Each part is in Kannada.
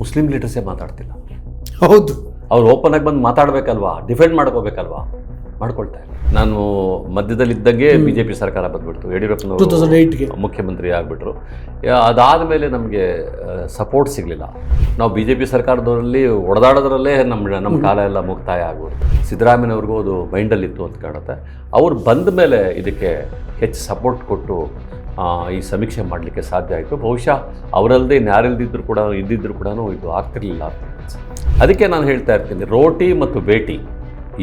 ಮುಸ್ಲಿಂ ಲೀಡರ್ಸೇ ಮಾತಾಡ್ತಿಲ್ಲ. ಹೌದು, ಅವ್ರು ಓಪನ್ ಆಗಿ ಬಂದು ಮಾತಾಡಬೇಕಲ್ವಾ, ಡಿಫೆಂಡ್ ಮಾಡ್ಕೋಬೇಕಲ್ವಾ, ಮಾಡ್ಕೊಳ್ತಾ ಇಲ್ಲ. ನಾನು ಮಧ್ಯದಲ್ಲಿದ್ದಂಗೆ BJP ಸರ್ಕಾರ ಬಂದ್ಬಿಡ್ತು, ಯಡಿಯೂರಪ್ಪನವರು 2008ಗೆ ಮುಖ್ಯಮಂತ್ರಿ ಆಗಿಬಿಟ್ರು. ಅದಾದಮೇಲೆ ನಮಗೆ ಸಪೋರ್ಟ್ ಸಿಗಲಿಲ್ಲ. ನಾವು BJP ಸರ್ಕಾರದವರಲ್ಲಿ ಹೊಡೆದಾಡೋದ್ರಲ್ಲೇ ನಮ್ಮ ಕಾಲ ಎಲ್ಲ ಮುಕ್ತಾಯ ಆಗ್ಬಿಡ್ತು. ಸಿದ್ದರಾಮಯ್ಯನವ್ರಿಗೂ ಅದು ಮೈಂಡಲ್ಲಿತ್ತು ಅಂತ ಕಾಣುತ್ತೆ. ಅವ್ರು ಬಂದ ಮೇಲೆ ಇದಕ್ಕೆ ಹೆಚ್ಚು ಸಪೋರ್ಟ್ ಕೊಟ್ಟು ಈ ಸಮೀಕ್ಷೆ ಮಾಡಲಿಕ್ಕೆ ಸಾಧ್ಯ ಆಯಿತು. ಬಹುಶಃ ಅವರಲ್ಲದೆ ಇದ್ದಿದ್ದರೂ ಕೂಡ ಇದು ಆಗ್ತಿರ್ಲಿಲ್ಲ ಅಂತ ಅನ್ಸುತ್ತೆ. ಅದಕ್ಕೆ ನಾನು ಹೇಳ್ತಾ ಇರ್ತೀನಿ, ರೋಟಿ ಮತ್ತು ಬೇಟಿ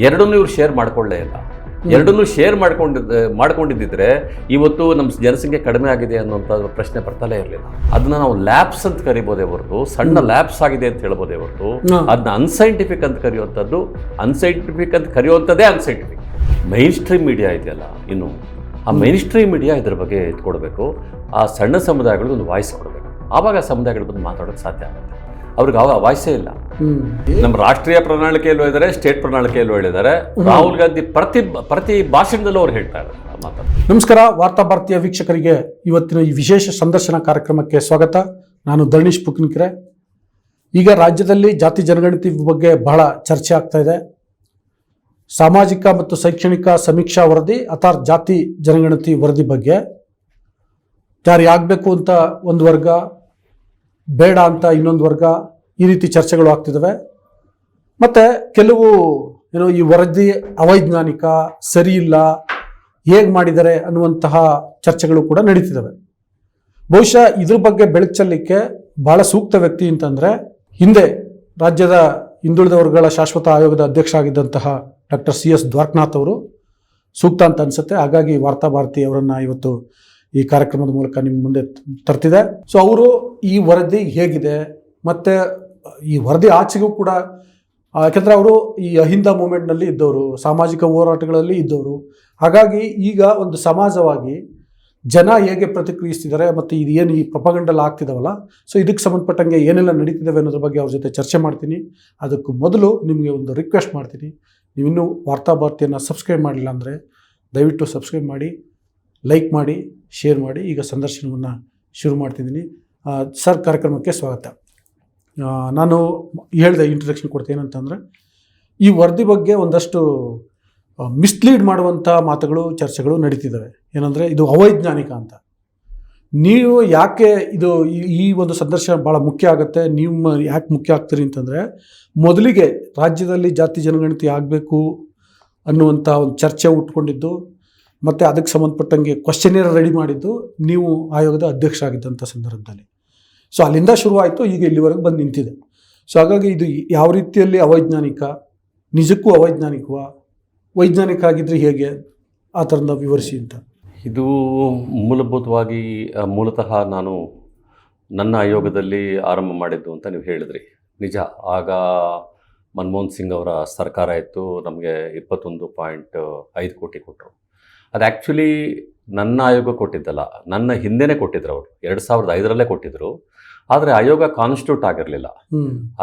ಎರಡನ್ನೂ ಇವ್ರು ಶೇರ್ ಮಾಡ್ಕೊಳ್ಳೇ ಇಲ್ಲ. ಎರಡನ್ನೂ ಶೇರ್ ಮಾಡ್ಕೊಂಡಿದ್ದಿದ್ರೆ ಇವತ್ತು ನಮ್ಮ ಜನಸಂಖ್ಯೆ ಕಡಿಮೆ ಆಗಿದೆ ಅನ್ನೋಂಥ ಪ್ರಶ್ನೆ ಬರ್ತಲೇ ಇರಲಿಲ್ಲ. ಅದನ್ನ ನಾವು ಲ್ಯಾಬ್ಸ್ ಅಂತ ಕರಿಬೋದೇ ಹೊರತು, ಸಣ್ಣ ಲ್ಯಾಬ್ಸ್ ಆಗಿದೆ ಅಂತ ಹೇಳ್ಬೋದೇ ಹೊರತು, ಅದನ್ನ ಅನ್ಸೈಂಟಿಫಿಕ್ ಅಂತ ಕರೆಯುವಂಥದ್ದೇ ಅನ್ಸೈಂಟಿಫಿಕ್. ಮೈನ್ ಸ್ಟ್ರೀಮ್ ಮೀಡಿಯಾ ಇದೆಯಲ್ಲ, ಇನ್ನು ಆ ಮೈನ್ ಸ್ಟ್ರೀಮ್ ಮೀಡಿಯಾ ಇದ್ರ ಬಗ್ಗೆ ಎತ್ಕೊಡ್ಬೇಕು. ಆ ಸಣ್ಣ ಸಮುದಾಯಗಳು ಒಂದು ವಾಯ್ಸ್ ಕೊಡಬೇಕು. ಆವಾಗ ಸಮುದಾಯಗಳ ಬಗ್ಗೆ ಮಾತಾಡೋಕ್ಕೆ ಸಾಧ್ಯ ಆಗುತ್ತೆ. ಅವ್ರಿಗೆ ಆವಾಗ ವಾಯ್ಸೇ ಇಲ್ಲ. ನಮ್ಮ ರಾಷ್ಟ್ರೀಯ ಪ್ರಣಾಳಿಕೆಯಲ್ಲೂ ಇದ್ದಾರೆ, ಸ್ಟೇಟ್ ಪ್ರಣಾಳಿಕೆಯಲ್ಲೂ ಹೇಳಿದ್ದಾರೆ. ರಾಹುಲ್ ಗಾಂಧಿ ಪ್ರತಿ ಭಾಷಣದಲ್ಲೂ ಅವ್ರು ಹೇಳ್ತಾ ಇದ್ದಾರೆ ಮಾತಾಡ. ನಮಸ್ಕಾರ, ವಾರ್ತಾ ಭಾರತೀಯ ವೀಕ್ಷಕರಿಗೆ ಇವತ್ತಿನ ಈ ವಿಶೇಷ ಸಂದರ್ಶನ ಕಾರ್ಯಕ್ರಮಕ್ಕೆ ಸ್ವಾಗತ. ನಾನು ಧರಣೀಶ್ ಪುಕ್ನಿಕೆರೆ. ಈಗ ರಾಜ್ಯದಲ್ಲಿ ಜಾತಿ ಜನಗಣತಿ ಬಗ್ಗೆ ಬಹಳ ಚರ್ಚೆ ಆಗ್ತಾ ಇದೆ. ಸಾಮಾಜಿಕ ಮತ್ತು ಶೈಕ್ಷಣಿಕ ಸಮೀಕ್ಷಾ ವರದಿ ಅಥವಾ ಜಾತಿ ಜನಗಣತಿ ವರದಿ ಬಗ್ಗೆ ಜಾರಿಯಾಗಬೇಕು ಅಂತ ಒಂದು ವರ್ಗ, ಬೇಡ ಅಂತ ಇನ್ನೊಂದು ವರ್ಗ, ಈ ರೀತಿ ಚರ್ಚೆಗಳು ಆಗ್ತಿದ್ದಾವೆ. ಮತ್ತು ಕೆಲವು ಈ ವರದಿ ಅವೈಜ್ಞಾನಿಕ, ಸರಿ ಇಲ್ಲ, ಹೇಗೆ ಮಾಡಿದ್ದಾರೆ ಅನ್ನುವಂತಹ ಚರ್ಚೆಗಳು ಕೂಡ ನಡೀತಿದ್ದಾವೆ. ಬಹುಶಃ ಇದ್ರ ಬಗ್ಗೆ ಬೆಳಕು ಚೆಲ್ಲಲಿಕ್ಕೆ ಭಾಳ ಸೂಕ್ತ ವ್ಯಕ್ತಿ ಅಂತಂದರೆ, ಹಿಂದೆ ರಾಜ್ಯದ ಹಿಂದುಳಿದ ವರ್ಗಗಳ ಶಾಶ್ವತ ಆಯೋಗದ ಅಧ್ಯಕ್ಷ ಆಗಿದ್ದಂತಹ ಡಾಕ್ಟರ್ CS ದ್ವಾರಕನಾಥ್ ಅವರು ಸೂಕ್ತ ಅಂತ ಅನಿಸುತ್ತೆ. ಹಾಗಾಗಿ ವಾರ್ತಾ ಭಾರತಿ ಅವರನ್ನು ಇವತ್ತು ಈ ಕಾರ್ಯಕ್ರಮದ ಮೂಲಕ ನಿಮ್ಮ ಮುಂದೆ ತರ್ತಿದೆ. ಸೊ ಅವರು ಈ ವರದಿ ಹೇಗಿದೆ, ಮತ್ತು ಈ ವರದಿ ಆಚೆಗೂ ಕೂಡ, ಯಾಕೆಂದರೆ ಅವರು ಈ ಅಹಿಂದ ಮೂಮೆಂಟ್ನಲ್ಲಿ ಇದ್ದವರು, ಸಾಮಾಜಿಕ ಹೋರಾಟಗಳಲ್ಲಿ ಇದ್ದವರು. ಹಾಗಾಗಿ ಈಗ ಒಂದು ಸಮಾಜವಾಗಿ ಜನ ಹೇಗೆ ಪ್ರತಿಕ್ರಿಯಿಸ್ತಿದ್ದಾರೆ ಮತ್ತು ಇದು ಏನು ಈ ಪ್ರೊಪಗಂಡಲ್ ಆಗ್ತಿದ್ದಾವಲ್ಲ, ಸೊ ಇದಕ್ಕೆ ಸಂಬಂಧಪಟ್ಟಂಗೆ ಏನೆಲ್ಲ ನಡೀತಿದ್ದಾವೆ ಅನ್ನೋದ್ರ ಬಗ್ಗೆ ಅವ್ರ ಜೊತೆ ಚರ್ಚೆ ಮಾಡ್ತೀನಿ. ಅದಕ್ಕೂ ಮೊದಲು ನಿಮಗೆ ಒಂದು ರಿಕ್ವೆಸ್ಟ್ ಮಾಡ್ತೀನಿ, ನೀವಿನ್ನೂ ವಾರ್ತಾ ಭಾರತಿಯನ್ನು ಸಬ್ಸ್ಕ್ರೈಬ್ ಮಾಡಿಲ್ಲ ಅಂದರೆ ದಯವಿಟ್ಟು ಸಬ್ಸ್ಕ್ರೈಬ್ ಮಾಡಿ, ಲೈಕ್ ಮಾಡಿ, ಶೇರ್ ಮಾಡಿ. ಈಗ ಸಂದರ್ಶನವನ್ನು ಶುರು ಮಾಡ್ತಿದ್ದೀನಿ. ಸರ್, ಕಾರ್ಯಕ್ರಮಕ್ಕೆ ಸ್ವಾಗತ. ನಾನು ಹೇಳಿದೆ, ಇಂಟ್ರಡಕ್ಷನ್ ಕೊಡ್ತೇನೆ ಅಂತಂದರೆ, ಈ ವರದಿ ಬಗ್ಗೆ ಒಂದಷ್ಟು ಮಿಸ್ಲೀಡ್ ಮಾಡುವಂಥ ಮಾತುಗಳು, ಚರ್ಚೆಗಳು ನಡೀತಿದ್ದಾವೆ. ಏನಂದರೆ ಇದು ಅವೈಜ್ಞಾನಿಕ ಅಂತ. ನೀವು ಯಾಕೆ ಇದು ಈ ಒಂದು ಸಂದರ್ಶನ ಭಾಳ ಮುಖ್ಯ ಆಗುತ್ತೆ, ನೀವು ಯಾಕೆ ಮುಖ್ಯ ಆಗ್ತೀರಿ ಅಂತಂದರೆ, ಮೊದಲಿಗೆ ರಾಜ್ಯದಲ್ಲಿ ಜಾತಿ ಜನಗಣತಿ ಆಗಬೇಕು ಅನ್ನುವಂಥ ಒಂದು ಚರ್ಚೆ ಉಟ್ಕೊಂಡಿದ್ದು, ಮತ್ತು ಅದಕ್ಕೆ ಸಂಬಂಧಪಟ್ಟಂಗೆ ಕ್ವಶನೇರ್ ರೆಡಿ ಮಾಡಿದ್ದು ನೀವು ಆಯೋಗದ ಅಧ್ಯಕ್ಷ ಆಗಿದ್ದಂಥ ಸಂದರ್ಭದಲ್ಲಿ. ಸೊ ಅಲ್ಲಿಂದ ಶುರುವಾಯಿತು, ಈಗ ಇಲ್ಲಿವರೆಗೆ ಬಂದು ನಿಂತಿದೆ. ಸೊ ಹಾಗಾಗಿ ಇದು ಯಾವ ರೀತಿಯಲ್ಲಿ ಅವೈಜ್ಞಾನಿಕ, ನಿಜಕ್ಕೂ ಅವೈಜ್ಞಾನಿಕವ, ವೈಜ್ಞಾನಿಕ ಆಗಿದ್ದರೆ ಹೇಗೆ, ಆ ಥರದ ವಿವರಿಸಿ ಅಂತ. ಇದು ಮೂಲತಃ ನಾನು ನನ್ನ ಆಯೋಗದಲ್ಲಿ ಆರಂಭ ಮಾಡಿದ್ದು ಅಂತ ನೀವು ಹೇಳಿದ್ರಿ. ನಿಜ, ಆಗ ಮನಮೋಹನ್ ಸಿಂಗ್ ಅವರ ಸರ್ಕಾರ ಇತ್ತು. ನಮಗೆ 21.5 ಕೋಟಿ ಕೊಟ್ಟರು. ಅದು ಆ್ಯಕ್ಚುಲಿ ನನ್ನ ಆಯೋಗ ಕೊಟ್ಟಿದ್ದಲ್ಲ, ನನ್ನ ಹಿಂದೆನೇ ಕೊಟ್ಟಿದ್ರು. ಅವರು 2005ರಲ್ಲೇ ಕೊಟ್ಟಿದ್ದರು. ಆದರೆ ಆಯೋಗ ಕಾನ್ಸ್ಟಿಟ್ಯೂಟ್ ಆಗಿರಲಿಲ್ಲ.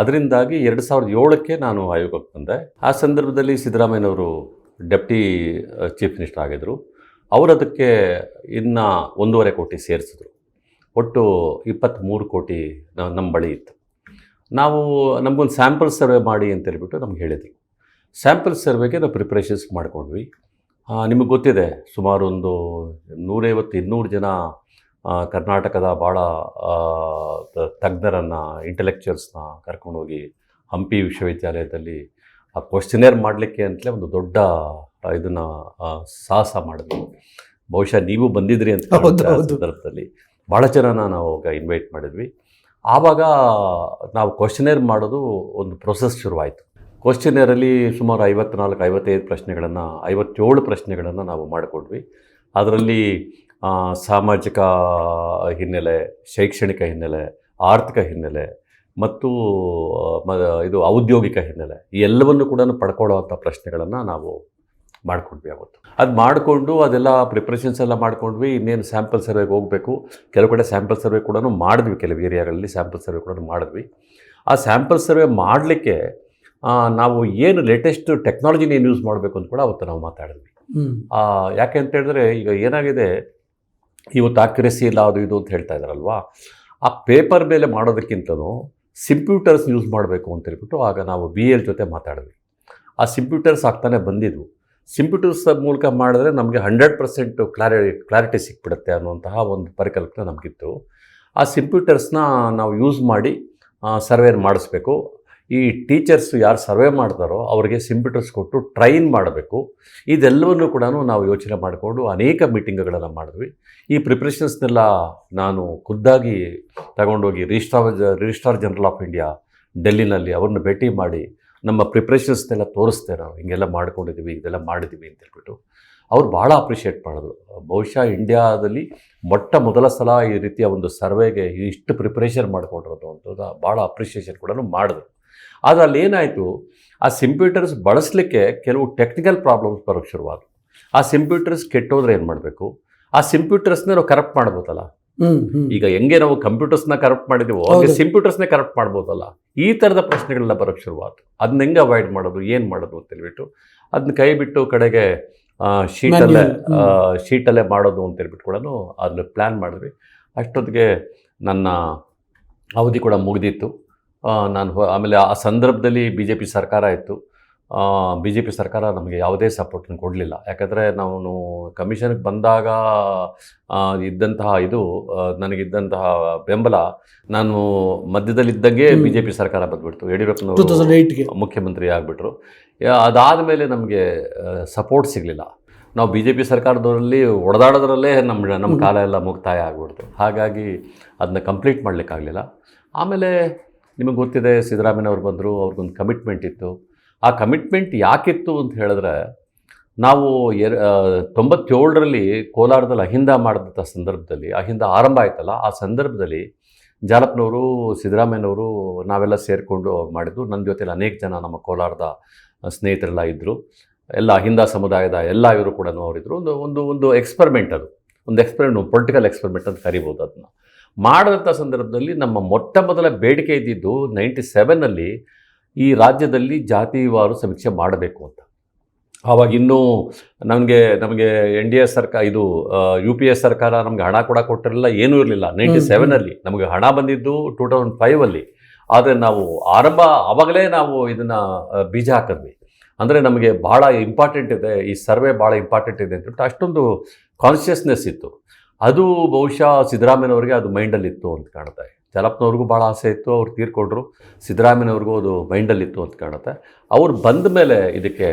ಅದರಿಂದಾಗಿ 2007ಕ್ಕೆ ನಾನು ಆಯೋಗಕ್ಕೆ ಬಂದೆ. ಆ ಸಂದರ್ಭದಲ್ಲಿ ಸಿದ್ದರಾಮಯ್ಯನವರು ಡೆಪ್ಟಿ ಚೀಫ್ ಮಿನಿಸ್ಟರ್ ಆಗಿದ್ದರು. ಅವರು ಅದಕ್ಕೆ ಇನ್ನು 1.5 ಕೋಟಿ ಸೇರಿಸಿದ್ರು. ಒಟ್ಟು 23 ಕೋಟಿ ನಮ್ಮ ಬಳಿ ಇತ್ತು. ನಮಗೊಂದು ಸ್ಯಾಂಪಲ್ ಸರ್ವೆ ಮಾಡಿ ಅಂತ ಹೇಳ್ಬಿಟ್ಟು ನಮ್ಗೆ ಹೇಳಿದರು. ಸ್ಯಾಂಪಲ್ ಸರ್ವೆಗೆ ನಾವು ಪ್ರಿಪ್ರೇಷನ್ಸ್ ಮಾಡ್ಕೊಂಡ್ವಿ. ನಿಮಗೆ ಗೊತ್ತಿದೆ, ಸುಮಾರು ಒಂದು 150-200 ಜನ ಕರ್ನಾಟಕದ ಭಾಳ ತಜ್ಞರನ್ನು, ಇಂಟೆಲೆಕ್ಚುಯಲ್ಸ್ನ ಕರ್ಕೊಂಡೋಗಿ ಹಂಪಿ ವಿಶ್ವವಿದ್ಯಾಲಯದಲ್ಲಿ ಆ ಕ್ವಶನೇರ್ ಮಾಡಲಿಕ್ಕೆ ಅಂತಲೇ ಒಂದು ದೊಡ್ಡ ಇದನ್ನು ಸಾಹಸ ಮಾಡಿದ್ವಿ. ಬಹುಶಃ ನೀವು ಬಂದಿದ್ರಿ ಅಂತ ಸಂದರ್ಭದಲ್ಲಿ ಭಾಳ ಜನನ ನಾವು ಇನ್ವೈಟ್ ಮಾಡಿದ್ವಿ. ಆವಾಗ ನಾವು ಕ್ವಶನೇರ್ ಮಾಡೋದು ಒಂದು ಪ್ರೊಸೆಸ್ ಶುರುವಾಯಿತು. ಕ್ವಶನೇರಲ್ಲಿ ಸುಮಾರು 54-55 ಪ್ರಶ್ನೆಗಳನ್ನು, 57 ಪ್ರಶ್ನೆಗಳನ್ನು ನಾವು ಮಾಡಿಕೊಂಡ್ವಿ. ಅದರಲ್ಲಿ ಸಾಮಾಜಿಕ ಹಿನ್ನೆಲೆ, ಶೈಕ್ಷಣಿಕ ಹಿನ್ನೆಲೆ, ಆರ್ಥಿಕ ಹಿನ್ನೆಲೆ ಮತ್ತು ಇದು ಔದ್ಯೋಗಿಕ ಹಿನ್ನೆಲೆ, ಈ ಎಲ್ಲವನ್ನು ಕೂಡ ಪಡ್ಕೊಳ್ಳೋವಂಥ ಪ್ರಶ್ನೆಗಳನ್ನು ನಾವು ಮಾಡ್ಕೊಂಡ್ವಿ. ಅದು ಮಾಡಿಕೊಂಡು ಅದೆಲ್ಲ ಪ್ರಿಪ್ರೇಷನ್ಸ್ ಎಲ್ಲ ಮಾಡ್ಕೊಂಡ್ವಿ. ಇನ್ನೇನು ಸ್ಯಾಂಪಲ್ ಸರ್ವೆಗೆ ಹೋಗಬೇಕು. ಕೆಲವು ಕಡೆ ಸ್ಯಾಂಪಲ್ ಸರ್ವೆ ಕೂಡ ಮಾಡಿದ್ವಿ, ಕೆಲವು ಏರಿಯಾಗಳಲ್ಲಿ ಸ್ಯಾಂಪಲ್ ಸರ್ವೆ ಕೂಡ ಮಾಡಿದ್ವಿ. ಆ ಸ್ಯಾಂಪಲ್ ಸರ್ವೆ ಮಾಡಲಿಕ್ಕೆ ನಾವು ಏನು ಲೇಟೆಸ್ಟ್ ಟೆಕ್ನಾಲಜಿನ ಏನು ಯೂಸ್ ಮಾಡಬೇಕು ಅಂತ ಕೂಡ ಅವತ್ತು ನಾವು ಮಾತಾಡಿದ್ವಿ. ಯಾಕೆ ಅಂತ ಹೇಳಿದ್ರೆ, ಈಗ ಏನಾಗಿದೆ, ಇವತ್ತು ಆಕ್ಯುರೆಸಿ ಇಲ್ಲ ಅದು ಇದು ಅಂತ ಹೇಳ್ತಾ ಇದ್ದಾರಲ್ವಾ, ಆ ಪೇಪರ್ ಮೇಲೆ ಮಾಡೋದಕ್ಕಿಂತಲೂ ಸಿಂಪ್ಯೂಟರ್ಸ್ ಯೂಸ್ ಮಾಡಬೇಕು ಅಂತ ಹೇಳ್ಬಿಟ್ಟು ಆಗ ನಾವು BL ಜೊತೆ ಮಾತಾಡಿದ್ವಿ. ಆ ಸಿಂಪ್ಯೂಟರ್ಸ್ ಆಗ್ತಾನೆ ಬಂದಿದ್ವು. ಸಿಂಪ್ಯೂಟರ್ಸ್ ಮೂಲಕ ಮಾಡಿದ್ರೆ ನಮಗೆ 100% ಕ್ಲಾರಿಟಿ ಸಿಕ್ಬಿಡುತ್ತೆ ಅನ್ನುವಂತಹ ಒಂದು ಪರಿಕಲ್ಪನೆ ನಮಗಿತ್ತು. ಆ ಸಿಂಪ್ಯೂಟರ್ಸ್ನ ನಾವು ಯೂಸ್ ಮಾಡಿ ಸರ್ವೆ ಮಾಡಿಸ್ಬೇಕು. ಈ ಟೀಚರ್ಸ್ ಯಾರು ಸರ್ವೆ ಮಾಡ್ತಾರೋ ಅವರಿಗೆ ಸಿಂಪ್ಯೂಟರ್ಸ್ ಕೊಟ್ಟು ಟ್ರೈನ್ ಮಾಡಬೇಕು. ಇದೆಲ್ಲವನ್ನೂ ಕೂಡ ನಾವು ಯೋಚನೆ ಮಾಡಿಕೊಂಡು ಅನೇಕ ಮೀಟಿಂಗ್ಗಳನ್ನು ಮಾಡಿದ್ವಿ. ಈ ಪ್ರಿಪ್ರೇಷನ್ಸ್ನೆಲ್ಲ ನಾನು ಖುದ್ದಾಗಿ ತಗೊಂಡೋಗಿ ರಿಜಿಸ್ಟ್ರಾರ್ ಜನರಲ್ ಆಫ್ ಇಂಡಿಯಾ ಡೆಲ್ಲಿನಲ್ಲಿ ಅವ್ರನ್ನ ಭೇಟಿ ಮಾಡಿ ನಮ್ಮ ಪ್ರಿಪ್ರೇಷನ್ಸ್ನೆಲ್ಲ ತೋರಿಸ್ದೆ. ನಾವು ಹಿಂಗೆಲ್ಲ ಮಾಡ್ಕೊಂಡಿದ್ದೀವಿ, ಇದೆಲ್ಲ ಮಾಡಿದ್ದೀವಿ ಅಂತ ಹೇಳ್ಬಿಟ್ಟು ಅವ್ರು ಭಾಳ ಅಪ್ರಿಷಿಯೇಟ್ ಮಾಡಿದ್ರು. ಬಹುಶಃ ಇಂಡಿಯಾದಲ್ಲಿ ಮೊದಲ ಸಲ ಈ ರೀತಿಯ ಒಂದು ಸರ್ವೆಗೆ ಇಷ್ಟು ಪ್ರಿಪ್ರೇಷನ್ ಮಾಡ್ಕೊಂಡಿರೋದು ಅಂತ ಭಾಳ ಅಪ್ರಿಷಿಯೇಷನ್ ಕೂಡ ಮಾಡಿದ್ರು. ಆದರೆ ಅಲ್ಲಿ ಏನಾಯಿತು, ಆ ಸಿಂಪ್ಯೂಟರ್ಸ್ ಬಳಸಲಿಕ್ಕೆ ಕೆಲವು ಟೆಕ್ನಿಕಲ್ ಪ್ರಾಬ್ಲಮ್ಸ್ ಬರೋಕ್ಕೆ ಶುರುವಾದವು. ಆ ಸಿಂಪ್ಯೂಟರ್ಸ್ ಕೆಟ್ಟೋದ್ರೆ ಏನು ಮಾಡಬೇಕು? ಆ ಸಿಂಪ್ಯೂಟರ್ಸ್ನೇ ನಾವು ಕರಪ್ಟ್ ಮಾಡ್ಬೋದಲ್ಲ. ಈಗ ಹೆಂಗೆ ನಾವು ಕಂಪ್ಯೂಟರ್ಸ್ನ ಕರಪ್ಟ್ ಮಾಡಿದೀವೋ ಹಾಗೆ ಸಿಂಪ್ಯೂಟರ್ಸ್ನೇ ಕರಪ್ಟ್ ಮಾಡ್ಬೋದಲ್ಲ. ಈ ಥರದ ಪ್ರಶ್ನೆಗಳೆಲ್ಲ ಬರೋಕ್ಕೆ ಶುರುವಾಯಿತು. ಅದನ್ನ ಹೆಂಗೆ ಅವಾಯ್ಡ್ ಮಾಡೋದು, ಏನು ಮಾಡೋದು ಅಂತ ಹೇಳ್ಬಿಟ್ಟು ಅದನ್ನ ಕೈ ಬಿಟ್ಟು ಕಡೆಗೆ ಶೀಟಲ್ಲೇ ಮಾಡೋದು ಅಂತ ಹೇಳ್ಬಿಟ್ಟು ಕೂಡ ಅದನ್ನ ಪ್ಲ್ಯಾನ್ ಮಾಡಿದ್ವಿ. ಅಷ್ಟೊತ್ತಿಗೆ ನನ್ನ ಅವಧಿ ಕೂಡ ಮುಗಿದಿತ್ತು. ಆಮೇಲೆ ಆ ಸಂದರ್ಭದಲ್ಲಿ BJP ಸರ್ಕಾರ ಇತ್ತು. BJP ಸರ್ಕಾರ ನಮಗೆ ಯಾವುದೇ ಸಪೋರ್ಟನ್ನು ಕೊಡಲಿಲ್ಲ. ಯಾಕಂದರೆ ನಾನು ಕಮಿಷನ್ಗೆ ಬಂದಾಗ ಇದ್ದಂತಹ ನನಗಿದ್ದಂತಹ ಬೆಂಬಲ, ನಾನು ಮಧ್ಯದಲ್ಲಿದ್ದಂಗೆ BJP ಸರ್ಕಾರ ಬಂದುಬಿಡ್ತು. ಯಡಿಯೂರಪ್ಪನವರು ಮುಖ್ಯಮಂತ್ರಿ ಆಗಿಬಿಟ್ರು. ಅದಾದ ಮೇಲೆ ನಮಗೆ ಸಪೋರ್ಟ್ ಸಿಗಲಿಲ್ಲ. ನಾವು BJP ಸರ್ಕಾರದವರಲ್ಲಿ ಹೊಡೆದಾಡೋದ್ರಲ್ಲೇ ನಮ್ಮ ಕಾಲ ಎಲ್ಲ ಮುಕ್ತಾಯ ಆಗಿಬಿಡ್ತು. ಹಾಗಾಗಿ ಅದನ್ನ ಕಂಪ್ಲೀಟ್ ಮಾಡಲಿಕ್ಕಾಗಲಿಲ್ಲ. ಆಮೇಲೆ ನಿಮಗೆ ಗೊತ್ತಿದೆ, ಸಿದ್ದರಾಮಯ್ಯನವ್ರು ಬಂದರು. ಅವ್ರಿಗೊಂದು ಕಮಿಟ್ಮೆಂಟ್ ಇತ್ತು. ಆ ಕಮಿಟ್ಮೆಂಟ್ ಯಾಕಿತ್ತು ಅಂತ ಹೇಳಿದ್ರೆ, ನಾವು 97ರಲ್ಲಿ ಕೋಲಾರದಲ್ಲಿ ಅಹಿಂದ ಮಾಡಿದಂಥ ಸಂದರ್ಭದಲ್ಲಿ, ಅಹಿಂದ ಆರಂಭ ಆಯ್ತಲ್ಲ, ಆ ಸಂದರ್ಭದಲ್ಲಿ ಜಾಲಪ್ಪನವರು, ಸಿದ್ದರಾಮಯ್ಯನವರು ನಾವೆಲ್ಲ ಸೇರಿಕೊಂಡು ಮಾಡಿದ್ದು. ನನ್ನ ಜೊತೆಲಿ ಅನೇಕ ಜನ ನಮ್ಮ ಕೋಲಾರದ ಸ್ನೇಹಿತರೆಲ್ಲ ಇದ್ದರು. ಎಲ್ಲ ಅಹಿಂದ ಸಮುದಾಯದ ಎಲ್ಲ ಇವರು ಕೂಡ ಅವರಿದ್ದರು. ಒಂದು ಎಕ್ಸ್ಪರಿಮೆಂಟ್, ಅದು ಒಂದು ಎಕ್ಸ್ಪರಿಮೆಂಟ್, ಪೊಲಿಟಿಕಲ್ ಎಕ್ಸ್ಪರಿಮೆಂಟ್ ಅಂತ ಕರಿಬೋದು. ಅದನ್ನು ಮಾಡಿದಂಥ ಸಂದರ್ಭದಲ್ಲಿ ನಮ್ಮ ಮೊದಲ ಬೇಡಿಕೆ ಇದ್ದಿದ್ದು 97ನಲ್ಲಿ ಈ ರಾಜ್ಯದಲ್ಲಿ ಜಾತಿವಾರು ಸಮೀಕ್ಷೆ ಮಾಡಬೇಕು ಅಂತ. ಆವಾಗ ಇನ್ನೂ ನಮಗೆ NDA ಸರ್ಕಾರ, UPA ಸರ್ಕಾರ ನಮಗೆ ಹಣ ಕೂಡ ಕೊಟ್ಟಿರಲಿಲ್ಲ, ಏನೂ ಇರಲಿಲ್ಲ. 97ನಲ್ಲಿ ನಮಗೆ ಹಣ ಬಂದಿದ್ದು 2005ಅಲ್ಲಿ. ಆದರೆ ನಾವು ಆವಾಗಲೇ ನಾವು ಇದನ್ನು ಬೀಜ ಹಾಕಿದ್ವಿ. ಅಂದರೆ ನಮಗೆ ಭಾಳ ಇಂಪಾರ್ಟೆಂಟ್ ಇದೆ, ಈ ಸರ್ವೆ ಭಾಳ ಇಂಪಾರ್ಟೆಂಟ್ ಇದೆ ಅಂತ ಅಷ್ಟೊಂದು ಕಾನ್ಷಿಯಸ್ನೆಸ್ ಇತ್ತು. ಅದು ಬಹುಶಃ ಸಿದ್ದರಾಮಯ್ಯನವ್ರಿಗೆ ಅದು ಮೈಂಡಲ್ಲಿತ್ತು ಅಂತ ಕಾಣುತ್ತೆ. ಜಾಲಪ್ಪನವ್ರಿಗೂ ಭಾಳ ಆಸೆ ಇತ್ತು, ಅವ್ರು ತೀರ್ಕೊಂಡ್ರು. ಸಿದ್ದರಾಮಯ್ಯನವ್ರಿಗೂ ಅದು ಮೈಂಡಲ್ಲಿತ್ತು ಅಂತ ಕಾಣುತ್ತೆ. ಅವ್ರು ಬಂದ ಮೇಲೆ ಇದಕ್ಕೆ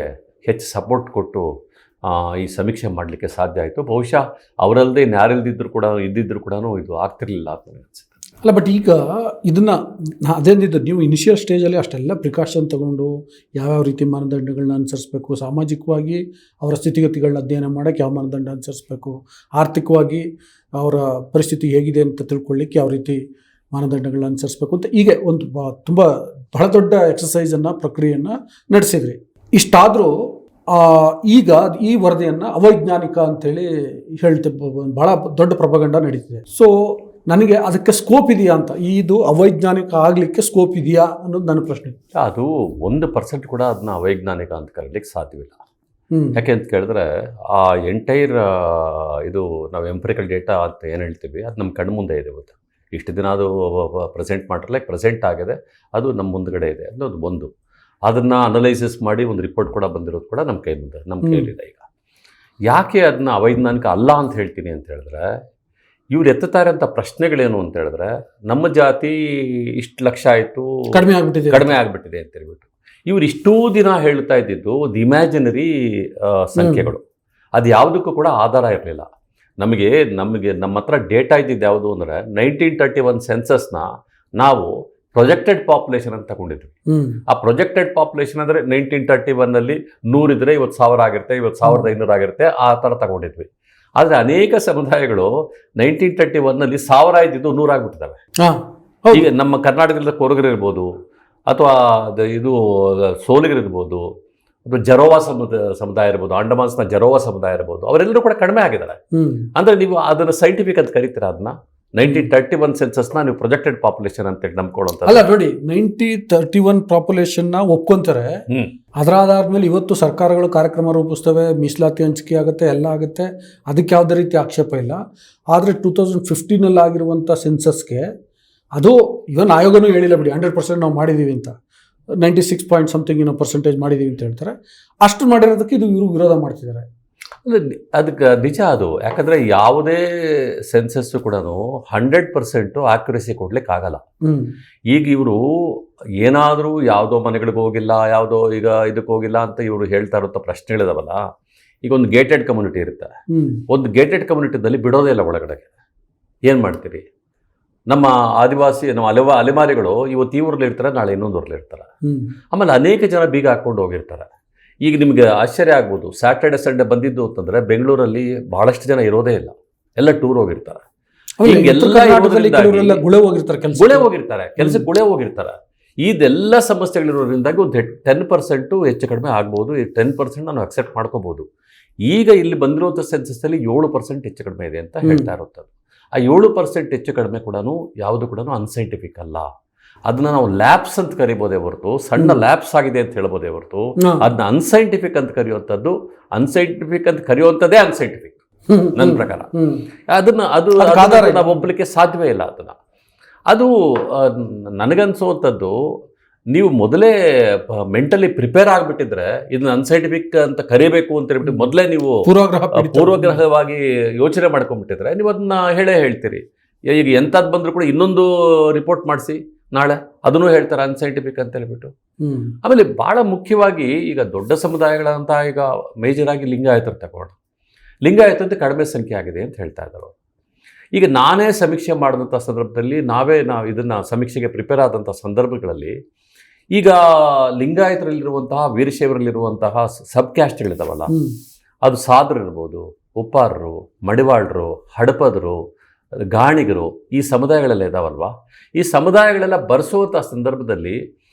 ಹೆಚ್ಚು ಸಪೋರ್ಟ್ ಕೊಟ್ಟು ಈ ಸಮೀಕ್ಷೆ ಮಾಡಲಿಕ್ಕೆ ಸಾಧ್ಯ ಆಯಿತು. ಬಹುಶಃ ಅವರಲ್ಲದೆ ಇದ್ದಿದ್ರು ಕೂಡ ಇದು ಆಗ್ತಿರ್ಲಿಲ್ಲ ಅಂತ ಅನಿಸುತ್ತೆ. ಅಲ್ಲ, ಬಟ್ ಈಗ ಇದನ್ನು ಅದೇನಿದ್ದು ನೀವು ಇನಿಷಿಯಲ್ ಸ್ಟೇಜಲ್ಲಿ ಅಷ್ಟೆಲ್ಲ ಪ್ರಿಕಾಷನ್ ತೊಗೊಂಡು ಯಾವ್ಯಾವ ರೀತಿ ಮಾನದಂಡಗಳನ್ನ ಅನುಸರಿಸಬೇಕು, ಸಾಮಾಜಿಕವಾಗಿ ಅವರ ಸ್ಥಿತಿಗತಿಗಳನ್ನ ಅಧ್ಯಯನ ಮಾಡೋಕ್ಕೆ ಯಾವ ಮಾನದಂಡ ಅನುಸರಿಸಬೇಕು, ಆರ್ಥಿಕವಾಗಿ ಅವರ ಪರಿಸ್ಥಿತಿ ಹೇಗಿದೆ ಅಂತ ತಿಳ್ಕೊಳ್ಳಿಕ್ಕೆ ಯಾವ ರೀತಿ ಮಾನದಂಡಗಳನ್ನ ಅನುಸರಿಸಬೇಕು ಅಂತ ಹೀಗೆ ಒಂದು ತುಂಬ ಬಹಳ ದೊಡ್ಡ ಎಕ್ಸಸೈಸನ್ನು, ಪ್ರಕ್ರಿಯೆಯನ್ನು ನಡೆಸಿದ್ರಿ. ಇಷ್ಟಾದರೂ ಈಗ ಈ ವರದಿಯನ್ನು ಅವೈಜ್ಞಾನಿಕ ಅಂಥೇಳಿ ಭಾಳ ದೊಡ್ಡ ಪ್ರಪಗಂಡ ನಡೀತಿದೆ. ಸೊ ನನಗೆ ಅದಕ್ಕೆ ಸ್ಕೋಪ್ ಇದೆಯಾ ಅಂತ, ಇದು ಅವೈಜ್ಞಾನಿಕ ಆಗಲಿಕ್ಕೆ ಸ್ಕೋಪ್ ಇದೆಯಾ ಅನ್ನೋದು ನನ್ನ ಪ್ರಶ್ನೆ. ಅದು 1% ಕೂಡ ಅದನ್ನ ಅವೈಜ್ಞಾನಿಕ ಅಂತ ಕರೀಲಿಕ್ಕೆ ಸಾಧ್ಯವಿಲ್ಲ. ಯಾಕೆ ಅಂತ ಕೇಳಿದ್ರೆ, ಆ ಎಂಟೈರ್ ನಾವು ಎಂಪರಿಕಲ್ ಡೇಟಾ ಅಂತ ಏನು ಹೇಳ್ತೀವಿ, ಅದು ನಮ್ಮ ಕಣ್ಣು ಮುಂದೆ ಇದೆ. ಇವತ್ತು ಇಷ್ಟು ದಿನ ಅದು ಪ್ರೆಸೆಂಟ್ ಆಗಿದೆ, ಅದು ನಮ್ಮ ಮುಂದ್ಗಡೆ ಇದೆ ಅನ್ನೋದು ಒಂದು. ಅದನ್ನು ಅನಲೈಸಿಸ್ ಮಾಡಿ ಒಂದು ರಿಪೋರ್ಟ್ ಕೂಡ ಬಂದಿರೋದು ಕೂಡ ನಮ್ಮ ಕೈಲಿದೆ. ಈಗ ಯಾಕೆ ಅದನ್ನ ಅವೈಜ್ಞಾನಿಕ ಅಲ್ಲ ಅಂತ ಹೇಳ್ತೀನಿ ಅಂತ ಹೇಳಿದ್ರೆ, ಇವ್ರು ಎತ್ತುತ್ತಾರೆ ಅಂತ ಪ್ರಶ್ನೆಗಳೇನು ಅಂತ ಹೇಳಿದ್ರೆ, ನಮ್ಮ ಜಾತಿ ಇಷ್ಟು ಲಕ್ಷ ಆಯಿತು, ಕಡಿಮೆ ಆಗಿಬಿಟ್ಟಿದೆ ಅಂತ ಹೇಳ್ಬಿಟ್ಟು ಇವ್ರು ಇಷ್ಟೂ ದಿನ ಹೇಳ್ತಾ ಇದ್ದಿದ್ದು ಇಮ್ಯಾಜಿನರಿ ಸಂಖ್ಯೆಗಳು. ಅದು ಯಾವುದಕ್ಕೂ ಕೂಡ ಆಧಾರ ಇರಲಿಲ್ಲ. ನಮ್ಮ ಹತ್ರ ಡೇಟಾ ಇದ್ದಿದ್ದು ಯಾವುದು ಅಂದರೆ 1931 ಸೆನ್ಸಸ್ನ ನಾವು ಪ್ರೊಜೆಕ್ಟೆಡ್ ಪಾಪ್ಯುಲೇಷನ್ ಅಂತ ತಗೊಂಡಿದ್ವಿ. ಆ ಪ್ರೊಜೆಕ್ಟೆಡ್ ಪಾಪ್ಯುಲೇಷನ್ ಅಂದರೆ 1931ನಲ್ಲಿ 100 ಇದ್ದರೆ 50,000 ಆಗಿರುತ್ತೆ, 50,500 ಆಗಿರುತ್ತೆ, ಆ ಥರ ತಗೊಂಡಿದ್ವಿ. ಆದರೆ ಅನೇಕ ಸಮುದಾಯಗಳು 1931ನಲ್ಲಿ 1000 ಇದ್ದಿದ್ದು 100 ಆಗಿಬಿಟ್ಟಿದ್ದಾವೆ. ಈಗ ನಮ್ಮ ಕರ್ನಾಟಕದ ಕೊರಗರಿರ್ಬೋದು, ಅಥವಾ ಸೋಲಿಗರಿರ್ಬೋದು, ಅಥವಾ ಜರೋವಾ ಸಮುದಾಯ ಇರ್ಬೋದು, ಅಂಡಮಾನ್ಸ್ನ ಜರೋವಾ ಸಮುದಾಯ ಇರ್ಬೋದು, ಅವರೆಲ್ಲರೂ ಕೂಡ ಕಡಿಮೆ ಆಗಿದ್ದಾರೆ. ಅಂದರೆ ನೀವು ಅದನ್ನು ಸೈಂಟಿಫಿಕ್ ಅಂತ ಕರಿತೀರಾ? ಅದನ್ನ 1931 ಸೆನ್ಸಸ್ನ ನೀವು ಪ್ರೊಜೆಕ್ಟೆಡ್ ಪಾಪ್ಯುಲೇಷನ್ ಅಂತ ನಂಬ್ಕೊಳ್ಳೋಂಥ ಅಲ್ಲ. ನೋಡಿ, 1931 ಪಾಪ್ಯುಲೇಷನ್ನ ಒಪ್ಕೊಂತಾರೆ. ಅದರ ಆಧಾರದ ಇವತ್ತು ಸರ್ಕಾರಗಳು ಕಾರ್ಯಕ್ರಮ ರೂಪಿಸ್ತವೆ, ಮೀಸಲಾತಿ ಹಂಚಿಕೆ ಆಗುತ್ತೆ, ಎಲ್ಲ ಆಗುತ್ತೆ, ಅದಕ್ಕೆ ಯಾವುದೇ ರೀತಿ ಆಕ್ಷೇಪ ಇಲ್ಲ. ಆದರೆ 2015ನಲ್ಲಿ ಆಗಿರುವಂಥ ಸೆನ್ಸಸ್ಗೆ ಅದು ಇವನ್ ಆಯೋಗನೂ ಹೇಳಿಲ್ಲ ಬಿಡಿ 100% ನಾವು ಮಾಡಿದ್ದೀವಿ ಅಂತ, 96 ಪಾಯಿಂಟ್ ಸಮಥಿಂಗ್ ಏನೋ ಪರ್ಸೆಂಟೇಜ್ ಮಾಡಿದ್ದೀವಿ ಅಂತ ಹೇಳ್ತಾರೆ. ಅಷ್ಟು ಮಾಡಿರೋದಕ್ಕೆ ಇದು ಇವರು ವಿರೋಧ ಮಾಡ್ತಿದ್ದಾರೆ. ಅದಕ್ಕೆ ನಿಜ ಅದು. ಯಾಕಂದರೆ ಯಾವುದೇ ಸೆನ್ಸಸ್ಸು ಕೂಡ 100% ಆಕ್ಯುರಸಿ ಕೊಡ್ಲಿಕ್ಕೆ ಆಗಲ್ಲ. ಈಗ ಇವರು ಏನಾದರೂ ಯಾವುದೋ ಮನೆಗಳಿಗೆ ಹೋಗಿಲ್ಲ, ಯಾವುದೋ ಈಗ ಇದಕ್ಕೆ ಹೋಗಿಲ್ಲ ಅಂತ ಇವರು ಹೇಳ್ತಾ ಇರುವಂಥ ಪ್ರಶ್ನೆಗಳಿದಾವಲ್ಲ. ಈಗ ಒಂದು ಗೇಟೆಡ್ ಕಮ್ಯುನಿಟಿ ಇರುತ್ತೆ, ಒಂದು ಗೇಟೆಡ್ ಕಮ್ಯುನಿಟಿದಲ್ಲಿ ಬಿಡೋದೇ ಇಲ್ಲ ಒಳಗಡೆಗೆ. ಏನು ಮಾಡ್ತೀರಿ? ನಮ್ಮ ಆದಿವಾಸಿ, ನಮ್ಮ ಅಲೆಮಾರಿಗಳು ಇವತ್ತು ಈ ಊರಲ್ಲಿ ಇರ್ತಾರೆ, ನಾಳೆ ಇನ್ನೊಂದು ಊರಲ್ಲಿ ಇರ್ತಾರೆ. ಆಮೇಲೆ ಅನೇಕ ಜನ ಬೀಗ ಹಾಕ್ಕೊಂಡು ಹೋಗಿರ್ತಾರೆ. ಈಗ ನಿಮಗೆ ಆಶ್ಚರ್ಯ ಆಗ್ಬೋದು, ಸ್ಯಾಟರ್ಡೆ ಸಂಡೇ ಬಂದಿದ್ದು ಅಂತಂದರೆ ಬೆಂಗಳೂರಲ್ಲಿ ಬಹಳಷ್ಟು ಜನ ಇರೋದೇ ಇಲ್ಲ, ಎಲ್ಲ ಟೂರ್ ಹೋಗಿರ್ತಾರೆ. ಗುಳೆ ಹೋಗಿರ್ತಾರೆ, ಕೆಲಸಕ್ಕೆ ಗುಳೆ ಹೋಗಿರ್ತಾರೆ. ಇದೆಲ್ಲ ಸಮಸ್ಯೆಗಳಿರೋದ್ರಿಂದಾಗಿ ಒಂದು 10% ಹೆಚ್ಚು ಕಡಿಮೆ ಆಗ್ಬೋದು. ಈ 10% ನಾನು ಅಕ್ಸೆಪ್ಟ್ ಮಾಡ್ಕೋಬೋದು. ಈಗ ಇಲ್ಲಿ ಬಂದಿರುವಂಥ ಸೆನ್ಸಸ್ಸಲ್ಲಿ 7% ಹೆಚ್ಚು ಕಡಿಮೆ ಇದೆ ಅಂತ ಹೇಳ್ತಾ ಇರುತ್ತೆ. ಆ 7% ಹೆಚ್ಚು ಕಡಿಮೆ ಕೂಡ ಯಾವುದು ಕೂಡ ಅನ್ಸೈಂಟಿಫಿಕ್ ಅಲ್ಲ. ಅದನ್ನ ನಾವು ಲ್ಯಾಬ್ಸ್ ಅಂತ ಕರಿಬೋದೇ ಹೊರತು, ಸಣ್ಣ ಲ್ಯಾಬ್ಸ್ ಆಗಿದೆ ಅಂತ ಹೇಳ್ಬೋದೇ ಹೊರತು, ಅದನ್ನ ಅನ್ಸೈಂಟಿಫಿಕ್ ಅಂತ ಕರೆಯುವಂಥದ್ದು, ಅನ್ಸೈಂಟಿಫಿಕ್ ಅಂತ ಕರೆಯುವಂಥದ್ದೇ ಅನ್ಸೈಂಟಿಫಿಕ್ ನನ್ನ ಪ್ರಕಾರ. ಅದು ನಾವು ಒಬ್ಬಲಿಕ್ಕೆ ಸಾಧ್ಯವೇ ಇಲ್ಲ. ಅದು ನನಗನ್ಸುವಂಥದ್ದು, ನೀವು ಮೊದಲೇ ಮೆಂಟಲಿ ಪ್ರಿಪೇರ್ ಆಗಿಬಿಟ್ಟಿದ್ರೆ ಇದನ್ನ ಅನ್ಸೈಂಟಿಫಿಕ್ ಅಂತ ಕರಿಬೇಕು ಅಂತ ಹೇಳ್ಬಿಟ್ಟು ಮೊದಲೇ ನೀವು ಪೂರ್ವಗ್ರಹವಾಗಿ ಯೋಚನೆ ಮಾಡ್ಕೊಂಡ್ಬಿಟ್ಟಿದ್ರೆ ನೀವು ಅದನ್ನ ಹೇಳ್ತೀರಿ. ಈಗ ಎಂಥದ್ದು ಬಂದರೂ ಕೂಡ ಇನ್ನೊಂದು ರಿಪೋರ್ಟ್ ಮಾಡಿಸಿ ನಾಳೆ ಅದನ್ನು ಹೇಳ್ತಾರೆ ಅನ್ಸೈಂಟಿಫಿಕ್ ಅಂತ ಹೇಳ್ಬಿಟ್ಟು. ಆಮೇಲೆ ಭಾಳ ಮುಖ್ಯವಾಗಿ ಈಗ ದೊಡ್ಡ ಸಮುದಾಯಗಳಂತ ಈಗ ಮೇಜರ್ ಆಗಿ ಲಿಂಗಾಯತರು ತಗೊಂಡು, ಲಿಂಗಾಯತ ಕಡಿಮೆ ಸಂಖ್ಯೆ ಆಗಿದೆ ಅಂತ ಹೇಳ್ತಾ ಇದ್ದಾರೆ. ಈಗ ನಾನೇ ಸಮೀಕ್ಷೆ ಮಾಡಿದಂಥ ಸಂದರ್ಭದಲ್ಲಿ, ನಾವು ಇದನ್ನು ಸಮೀಕ್ಷೆಗೆ ಪ್ರಿಪೇರ್ ಆದಂಥ ಸಂದರ್ಭಗಳಲ್ಲಿ, ಈಗ ಲಿಂಗಾಯತರಲ್ಲಿರುವಂತಹ, ವೀರಶೈವರಲ್ಲಿರುವಂತಹ ಸಬ್ ಕ್ಯಾಸ್ಟ್ಗಳಿದಾವಲ್ಲ, ಅದು ಸಾದ್ರು ಇರ್ಬೋದು, ಉಪ್ಪಾರರು, ಮಡಿವಾಳರು, ಹಡಪದರು, ಗಾಣಿಗರು, ಈ ಸಮುದಾಯಗಳೆಲ್ಲ ಇದಾವಲ್ವ. ಈ ಸಮುದಾಯಗಳೆಲ್ಲ ಬರ್ಸುವಂಥ ಸಂದರ್ಭದಲ್ಲಿ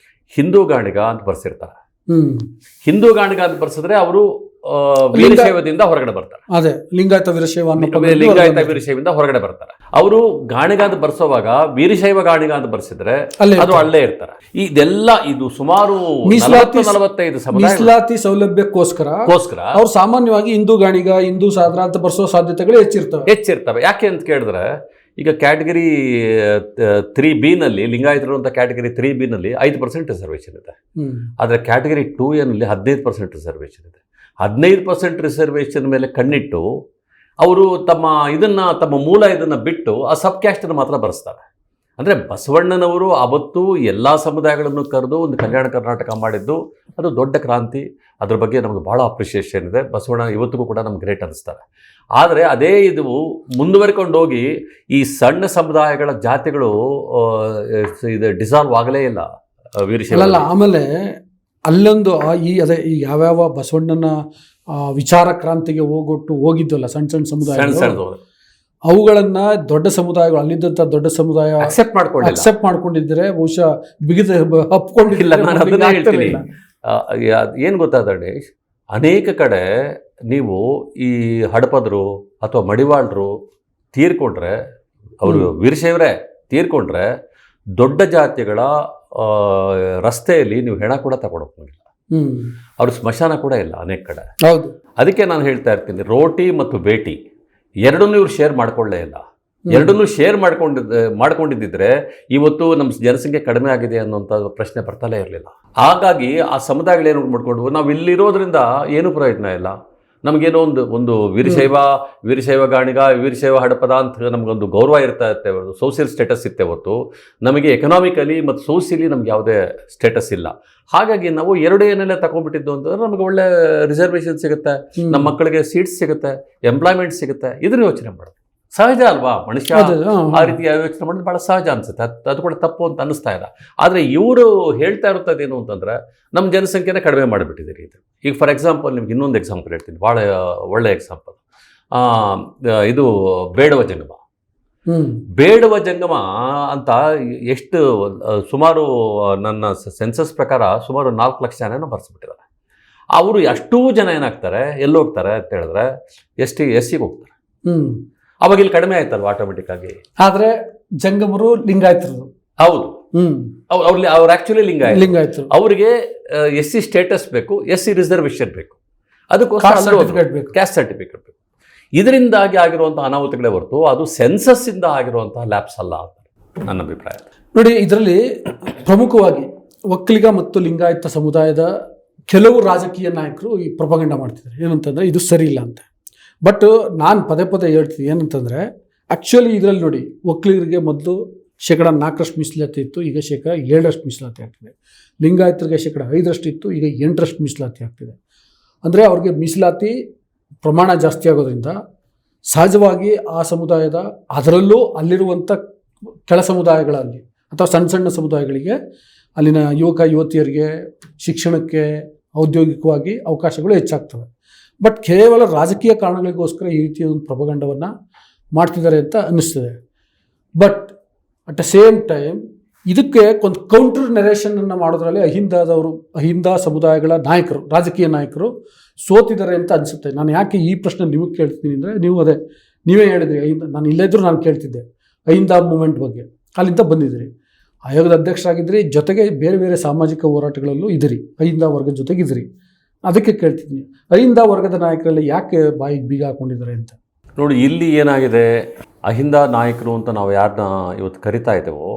ಹಿಂದೂ ಗಾಣಿಗ ಅಂತ ಬರ್ಸಿರ್ತಾರೆ. ಹಿಂದೂ ಗಾಣಿಗ ಅಂತ ಬರ್ಸಿದ್ರೆ ಅವರು ವೀರಶೈವದಿಂದ ಹೊರಗಡೆ ಬರ್ತಾರೆ. ಅದೇ ಲಿಂಗಾಯತ ವೀರಶೈವದಿಂದ ಹೊರಗಡೆ ಬರ್ತಾರೆ. ಅವರು ಗಾಣಿಗ ಅಂತ ಬರ್ಸೋವಾಗ ವೀರಶೈವ ಗಾಣಿಗ ಅಂತ ಬರ್ಸಿದ್ರೆ ಅದು ಅಲ್ಲೇ ಇರ್ತಾರೆ. ಇದೆಲ್ಲ ಇದು ಸುಮಾರು 45 ಮೀಸಲಾತಿ ಸೌಲಭ್ಯಕ್ಕೋಸ್ಕರ ಅವ್ರು ಸಾಮಾನ್ಯವಾಗಿ ಹಿಂದೂ ಗಾಣಿಗ, ಹಿಂದೂ ಸಾದ್ರ ಅಂತ ಬರ್ಸೋ ಸಾಧ್ಯತೆಗಳು ಹೆಚ್ಚಿರ್ತವೆ. ಯಾಕೆ ಅಂತ ಕೇಳಿದ್ರೆ, ಈಗ ಕ್ಯಾಟಗರಿ 3B ನಲ್ಲಿ ಲಿಂಗಾಯತರು ಅಂತ ಕ್ಯಾಟಗರಿ 3B ನಲ್ಲಿ 5% ರಿಸರ್ವೇಷನ್ ಇದೆ. ಆದರೆ ಕ್ಯಾಟಗರಿ 2A ನಲ್ಲಿ 15% ರಿಸರ್ವೇಷನ್ ಇದೆ. 15% ರಿಸರ್ವೇಷನ್ ಮೇಲೆ ಕಣ್ಣಿಟ್ಟು ಅವರು ತಮ್ಮ ಮೂಲ ಇದನ್ನು ಬಿಟ್ಟು ಆ ಸಬ್ ಕ್ಯಾಸ್ಟನ್ನು ಮಾತ್ರ ಬರೆಸ್ತಾರೆ. ಅಂದರೆ ಬಸವಣ್ಣನವರು ಅವತ್ತು ಎಲ್ಲ ಸಮುದಾಯಗಳನ್ನು ಕರೆದು ಒಂದು ಕಲ್ಯಾಣ ಕರ್ನಾಟಕ ಮಾಡಿದ್ದು ಅದು ದೊಡ್ಡ ಕ್ರಾಂತಿ. ಅದ್ರ ಬಗ್ಗೆ ನಮಗೆ ಭಾಳ ಅಪ್ರಿಷಿಯೇಷನ್ ಇದೆ. ಬಸವಣ್ಣ ಇವತ್ತಿಗೂ ಕೂಡ ನಮ್ಗೆ ಗ್ರೇಟ್ ಅನಿಸ್ತಾರೆ. ಆದರೆ ಅದೇ ಇದು ಮುಂದುವರಿಕೊಂಡು ಹೋಗಿ ಈ ಸಣ್ಣ ಸಮುದಾಯಗಳ ಜಾತಿಗಳು ಇದು ಡಿಸಾಲ್ವ್ ಆಗಲೇ ಇಲ್ಲ ವೀರಶೈವ. ಆಮೇಲೆ ಅಲ್ಲೊಂದು ಅದೇ ಈ ಯಾವ್ಯಾವ ಬಸವಣ್ಣನ ವಿಚಾರ ಕ್ರಾಂತಿಗೆ ಹೋಗಿದ್ದಲ್ಲ ಸಣ್ಣ ಸಮುದಾಯ, ಅವುಗಳನ್ನ ದೊಡ್ಡ ಸಮುದಾಯಗಳು, ಅಲ್ಲಿದ್ದಂಥ ದೊಡ್ಡ ಸಮುದಾಯ ಅಕ್ಸೆಪ್ಟ್ ಮಾಡ್ಕೊಂಡಿದ್ರೆ ಬಹುಶಃ ಬಿಗಿದ ಹಪ್ಕೊಂಡಿಲ್ಲ. ಏನು ಗೊತ್ತಾದ್ರೆ, ಅನೇಕ ಕಡೆ ನೀವು ಈ ಹಡಪದರು ಅಥವಾ ಮಡಿವಾಳರು ತೀರ್ಕೊಂಡ್ರೆ, ಅವರು ವೀರಶೈವರೇ ತೀರ್ಕೊಂಡ್ರೆ, ದೊಡ್ಡ ಜಾತಿಗಳ ರಸ್ತೆಯಲ್ಲಿ ನೀವು ಹೆಣ ಕೂಡ ತಗೊಂಡೋಗಿಲ್ಲ. ಅವ್ರ ಸ್ಮಶಾನ ಕೂಡ ಇಲ್ಲ ಅನೇಕ ಕಡೆ. ಹೌದು. ಅದಕ್ಕೆ ನಾನು ಹೇಳ್ತಾ ಇರ್ತೀನಿ, ರೋಟಿ ಮತ್ತು ಬೇಟಿ ಎರಡನ್ನೂ ಇವ್ರು ಶೇರ್ ಮಾಡ್ಕೊಳ್ಳೇ ಇಲ್ಲ. ಎರಡನ್ನೂ ಶೇರ್ ಮಾಡ್ಕೊಂಡಿದ್ದಿದ್ರೆ ಇವತ್ತು ನಮ್ಮ ಜನಸಂಖ್ಯೆ ಕಡಿಮೆ ಆಗಿದೆ ಅನ್ನೋಂಥ ಪ್ರಶ್ನೆ ಬರ್ತಲೇ ಇರಲಿಲ್ಲ. ಹಾಗಾಗಿ ಆ ಸಮುದಾಯಗಳೇನು ಮಾಡ್ಕೊಂಡು ನಾವು ಇಲ್ಲಿರೋದ್ರಿಂದ ಏನೂ ಪ್ರಯೋಜನ ಇಲ್ಲ. ನಮಗೇನೋ ಒಂದು ವೀರಶೈವ ಗಾಣಿಗ, ವೀರಶೈವ ಹಡಪದ ಅಂತ ನಮಗೊಂದು ಗೌರವ ಇರ್ತಾ ಇರುತ್ತೆ, ಸೋಷಿಯಲ್ ಸ್ಟೇಟಸ್ ಇತ್ತೆ ಹೊತ್ತು ನಮಗೆ ಎಕನಾಮಿಕಲಿ ಮತ್ತು ಸೋಷಿಯಲಿ ನಮ್ಗೆ ಯಾವುದೇ ಸ್ಟೇಟಸ್ ಇಲ್ಲ. ಹಾಗಾಗಿ ನಾವು ಏನೆಲ್ಲ ತಗೊಂಡ್ಬಿಟ್ಟಿದ್ದು ಅಂತಂದ್ರೆ ನಮಗೆ ಒಳ್ಳೆ ರಿಸರ್ವೇಷನ್ ಸಿಗುತ್ತೆ, ನಮ್ಮ ಮಕ್ಕಳಿಗೆ ಸೀಟ್ಸ್ ಸಿಗುತ್ತೆ, ಎಂಪ್ಲಾಯ್ಮೆಂಟ್ ಸಿಗುತ್ತೆ. ಇದನ್ನ ಯೋಚನೆ ಮಾಡೋದು ಸಹಜ ಅಲ್ವಾ? ಮನುಷ್ಯ ಆ ರೀತಿ ಯೋಚನೆ ಮಾಡೋದು ಭಾಳ ಸಹಜ ಅನ್ಸುತ್ತೆ. ಅದು ಕೂಡ ತಪ್ಪು ಅಂತ ಅನ್ನಿಸ್ತಾ ಇಲ್ಲ. ಆದರೆ ಇವರು ಹೇಳ್ತಾ ಇರ್ತದೇನು ಅಂತಂದರೆ, ನಮ್ಮ ಜನಸಂಖ್ಯೆನೇ ಕಡಿಮೆ ಮಾಡಿಬಿಟ್ಟಿದ್ದೀರಿ ಇದು. ಈಗ ಫಾರ್ ಎಕ್ಸಾಂಪಲ್ ನಿಮ್ಗೆ ಇನ್ನೊಂದು ಎಕ್ಸಾಂಪಲ್ ಹೇಳ್ತೀನಿ, ಭಾಳ ಒಳ್ಳೆ ಎಕ್ಸಾಂಪಲ್. ಇದು ಬೇಡವ ಜಂಗಮ. ಬೇಡವ ಜಂಗಮ ಅಂತ ಎಷ್ಟು ಸುಮಾರು ನನ್ನ ಸೆನ್ಸಸ್ ಪ್ರಕಾರ ಸುಮಾರು 4 ಲಕ್ಷ ಜನ ಬರ್ಸ್ಬಿಟ್ಟಿದ್ದಾರೆ. ಅವರು ಅಷ್ಟೂ ಜನ ಏನಾಗ್ತಾರೆ, ಎಲ್ಲಿ ಹೋಗ್ತಾರೆ ಅಂತ ಹೇಳಿದ್ರೆ ಎಸ್ ಸಿಗೆ ಹೋಗ್ತಾರೆ. ಅವಾಗ ಇಲ್ಲಿ ಕಡಿಮೆ ಆಯ್ತಲ್ವ ಆಟೋಮೆಟಿಕ್ ಆಗಿ. ಆದ್ರೆ ಜಂಗಮರು ಲಿಂಗಾಯತರು. ಹೌದು, ಅವ್ರು ಆಕ್ಚುಲಿ ಲಿಂಗಾಯತರು. ಅವರಿಗೆ SC ಸ್ಟೇಟಸ್ ಬೇಕು, SC ರಿಸರ್ವೇಷನ್ ಬೇಕು, ಅದಕ್ಕೋಸ್ಕರ ಕ್ಯಾಸ್ಟ್ ಸರ್ಟಿಫಿಕೇಟ್ ಬೇಕು. ಇದರಿಂದಾಗಿ ಆಗಿರುವಂತಹ ಅನಾಹುತಗಳೇ ಹೊರತು ಅದು ಸೆನ್ಸಸ್ ಇಂದ ಆಗಿರುವಂತಹ ಲ್ಯಾಪ್ಸ್ ಅಲ್ಲ. ನನ್ನ ಅಭಿಪ್ರಾಯ. ನೋಡಿ, ಇದರಲ್ಲಿ ಪ್ರಮುಖವಾಗಿ ಒಕ್ಕಲಿಗ ಮತ್ತು ಲಿಂಗಾಯತ ಸಮುದಾಯದ ಕೆಲವು ರಾಜಕೀಯ ನಾಯಕರು ಈ ಪ್ರೊಪಗಂಡ ಮಾಡ್ತಿದ್ದಾರೆ ಏನಂತಂದರೆ ಇದು ಸರಿ ಇಲ್ಲ ಅಂತ. ಬಟ್ ನಾನು ಪದೇ ಪದೇ ಹೇಳ್ತೀನಿ ಏನಂತಂದರೆ, ಆ್ಯಕ್ಚುಲಿ ಇದರಲ್ಲಿ ನೋಡಿ, ಒಕ್ಕಲಿಗರಿಗೆ ಮೊದಲು 4% ಮೀಸಲಾತಿ ಇತ್ತು, ಈಗ 7% ಮೀಸಲಾತಿ ಆಗ್ತಿದೆ. ಲಿಂಗಾಯತರಿಗೆ 5% ಇತ್ತು, ಈಗ 8% ಮೀಸಲಾತಿ ಆಗ್ತಿದೆ. ಅಂದರೆ ಅವ್ರಿಗೆ ಮೀಸಲಾತಿ ಪ್ರಮಾಣ ಜಾಸ್ತಿ ಆಗೋದ್ರಿಂದ ಸಹಜವಾಗಿ ಆ ಸಮುದಾಯದ, ಅದರಲ್ಲೂ ಅಲ್ಲಿರುವಂಥ ಕೆಳ ಸಮುದಾಯಗಳಲ್ಲಿ ಅಥವಾ ಸಣ್ಣ ಸಣ್ಣ ಸಮುದಾಯಗಳಿಗೆ, ಅಲ್ಲಿನ ಯುವಕ ಯುವತಿಯರಿಗೆ ಶಿಕ್ಷಣಕ್ಕೆ, ಔದ್ಯೋಗಿಕವಾಗಿ ಅವಕಾಶಗಳು ಹೆಚ್ಚಾಗ್ತವೆ. ಬಟ್ ಕೇವಲ ರಾಜಕೀಯ ಕಾರಣಗಳಿಗೋಸ್ಕರ ಈ ರೀತಿಯ ಒಂದು ಪ್ರೊಪಗಂಡವನ್ನು ಮಾಡ್ತಿದ್ದಾರೆ ಅಂತ ಅನ್ನಿಸ್ತದೆ. But at the same time ಇದಕ್ಕೆ ಒಂದು ಕೌಂಟರ್ ನೆರೇಷನನ್ನು ಮಾಡೋದ್ರಲ್ಲಿ ಅಹಿಂದ ಸಮುದಾಯಗಳ ನಾಯಕರು, ರಾಜಕೀಯ ನಾಯಕರು ಸೋತಿದ್ದಾರೆ ಅಂತ ಅನಿಸುತ್ತೆ. ನಾನು ಯಾಕೆ ಈ ಪ್ರಶ್ನೆ ನಿಮಗೆ ಕೇಳ್ತೀನಿ ಅಂದರೆ, ನೀವೇ ಹೇಳಿದ್ರಿ ನಾನು ಇಲ್ಲೇ ಇದ್ದರೂ ನಾನು ಕೇಳ್ತಿದ್ದೆ ಅಹಿಂದ ಮೂಮೆಂಟ್ ಬಗ್ಗೆ, ಅಲ್ಲಿಂದ ಬಂದಿದ್ದೀರಿ, ಆಯೋಗದ ಅಧ್ಯಕ್ಷರಾಗಿದ್ರಿ, ಜೊತೆಗೆ ಬೇರೆ ಬೇರೆ ಸಾಮಾಜಿಕ ಹೋರಾಟಗಳಲ್ಲೂ ಇದ್ದೀರಿ, ಅಹಿಂದ ವರ್ಗದ ಜೊತೆಗಿದ್ದೀರಿ. ಅದಕ್ಕೆ ಕೇಳ್ತಿದ್ದೀನಿ, ಅಹಿಂದ ವರ್ಗದ ನಾಯಕರೆಲ್ಲ ಯಾಕೆ ಬಾಯಿಗೆ ಬೀಗ ಹಾಕೊಂಡಿದ್ದಾರೆ ಅಂತ. ನೋಡಿ, ಇಲ್ಲಿ ಏನಾಗಿದೆ, ಅಹಿಂದ ನಾಯಕರು ಅಂತ ನಾವು ಯಾರನ್ನ ಇವತ್ತು ಕರಿತಾ ಇದ್ದೇವೋ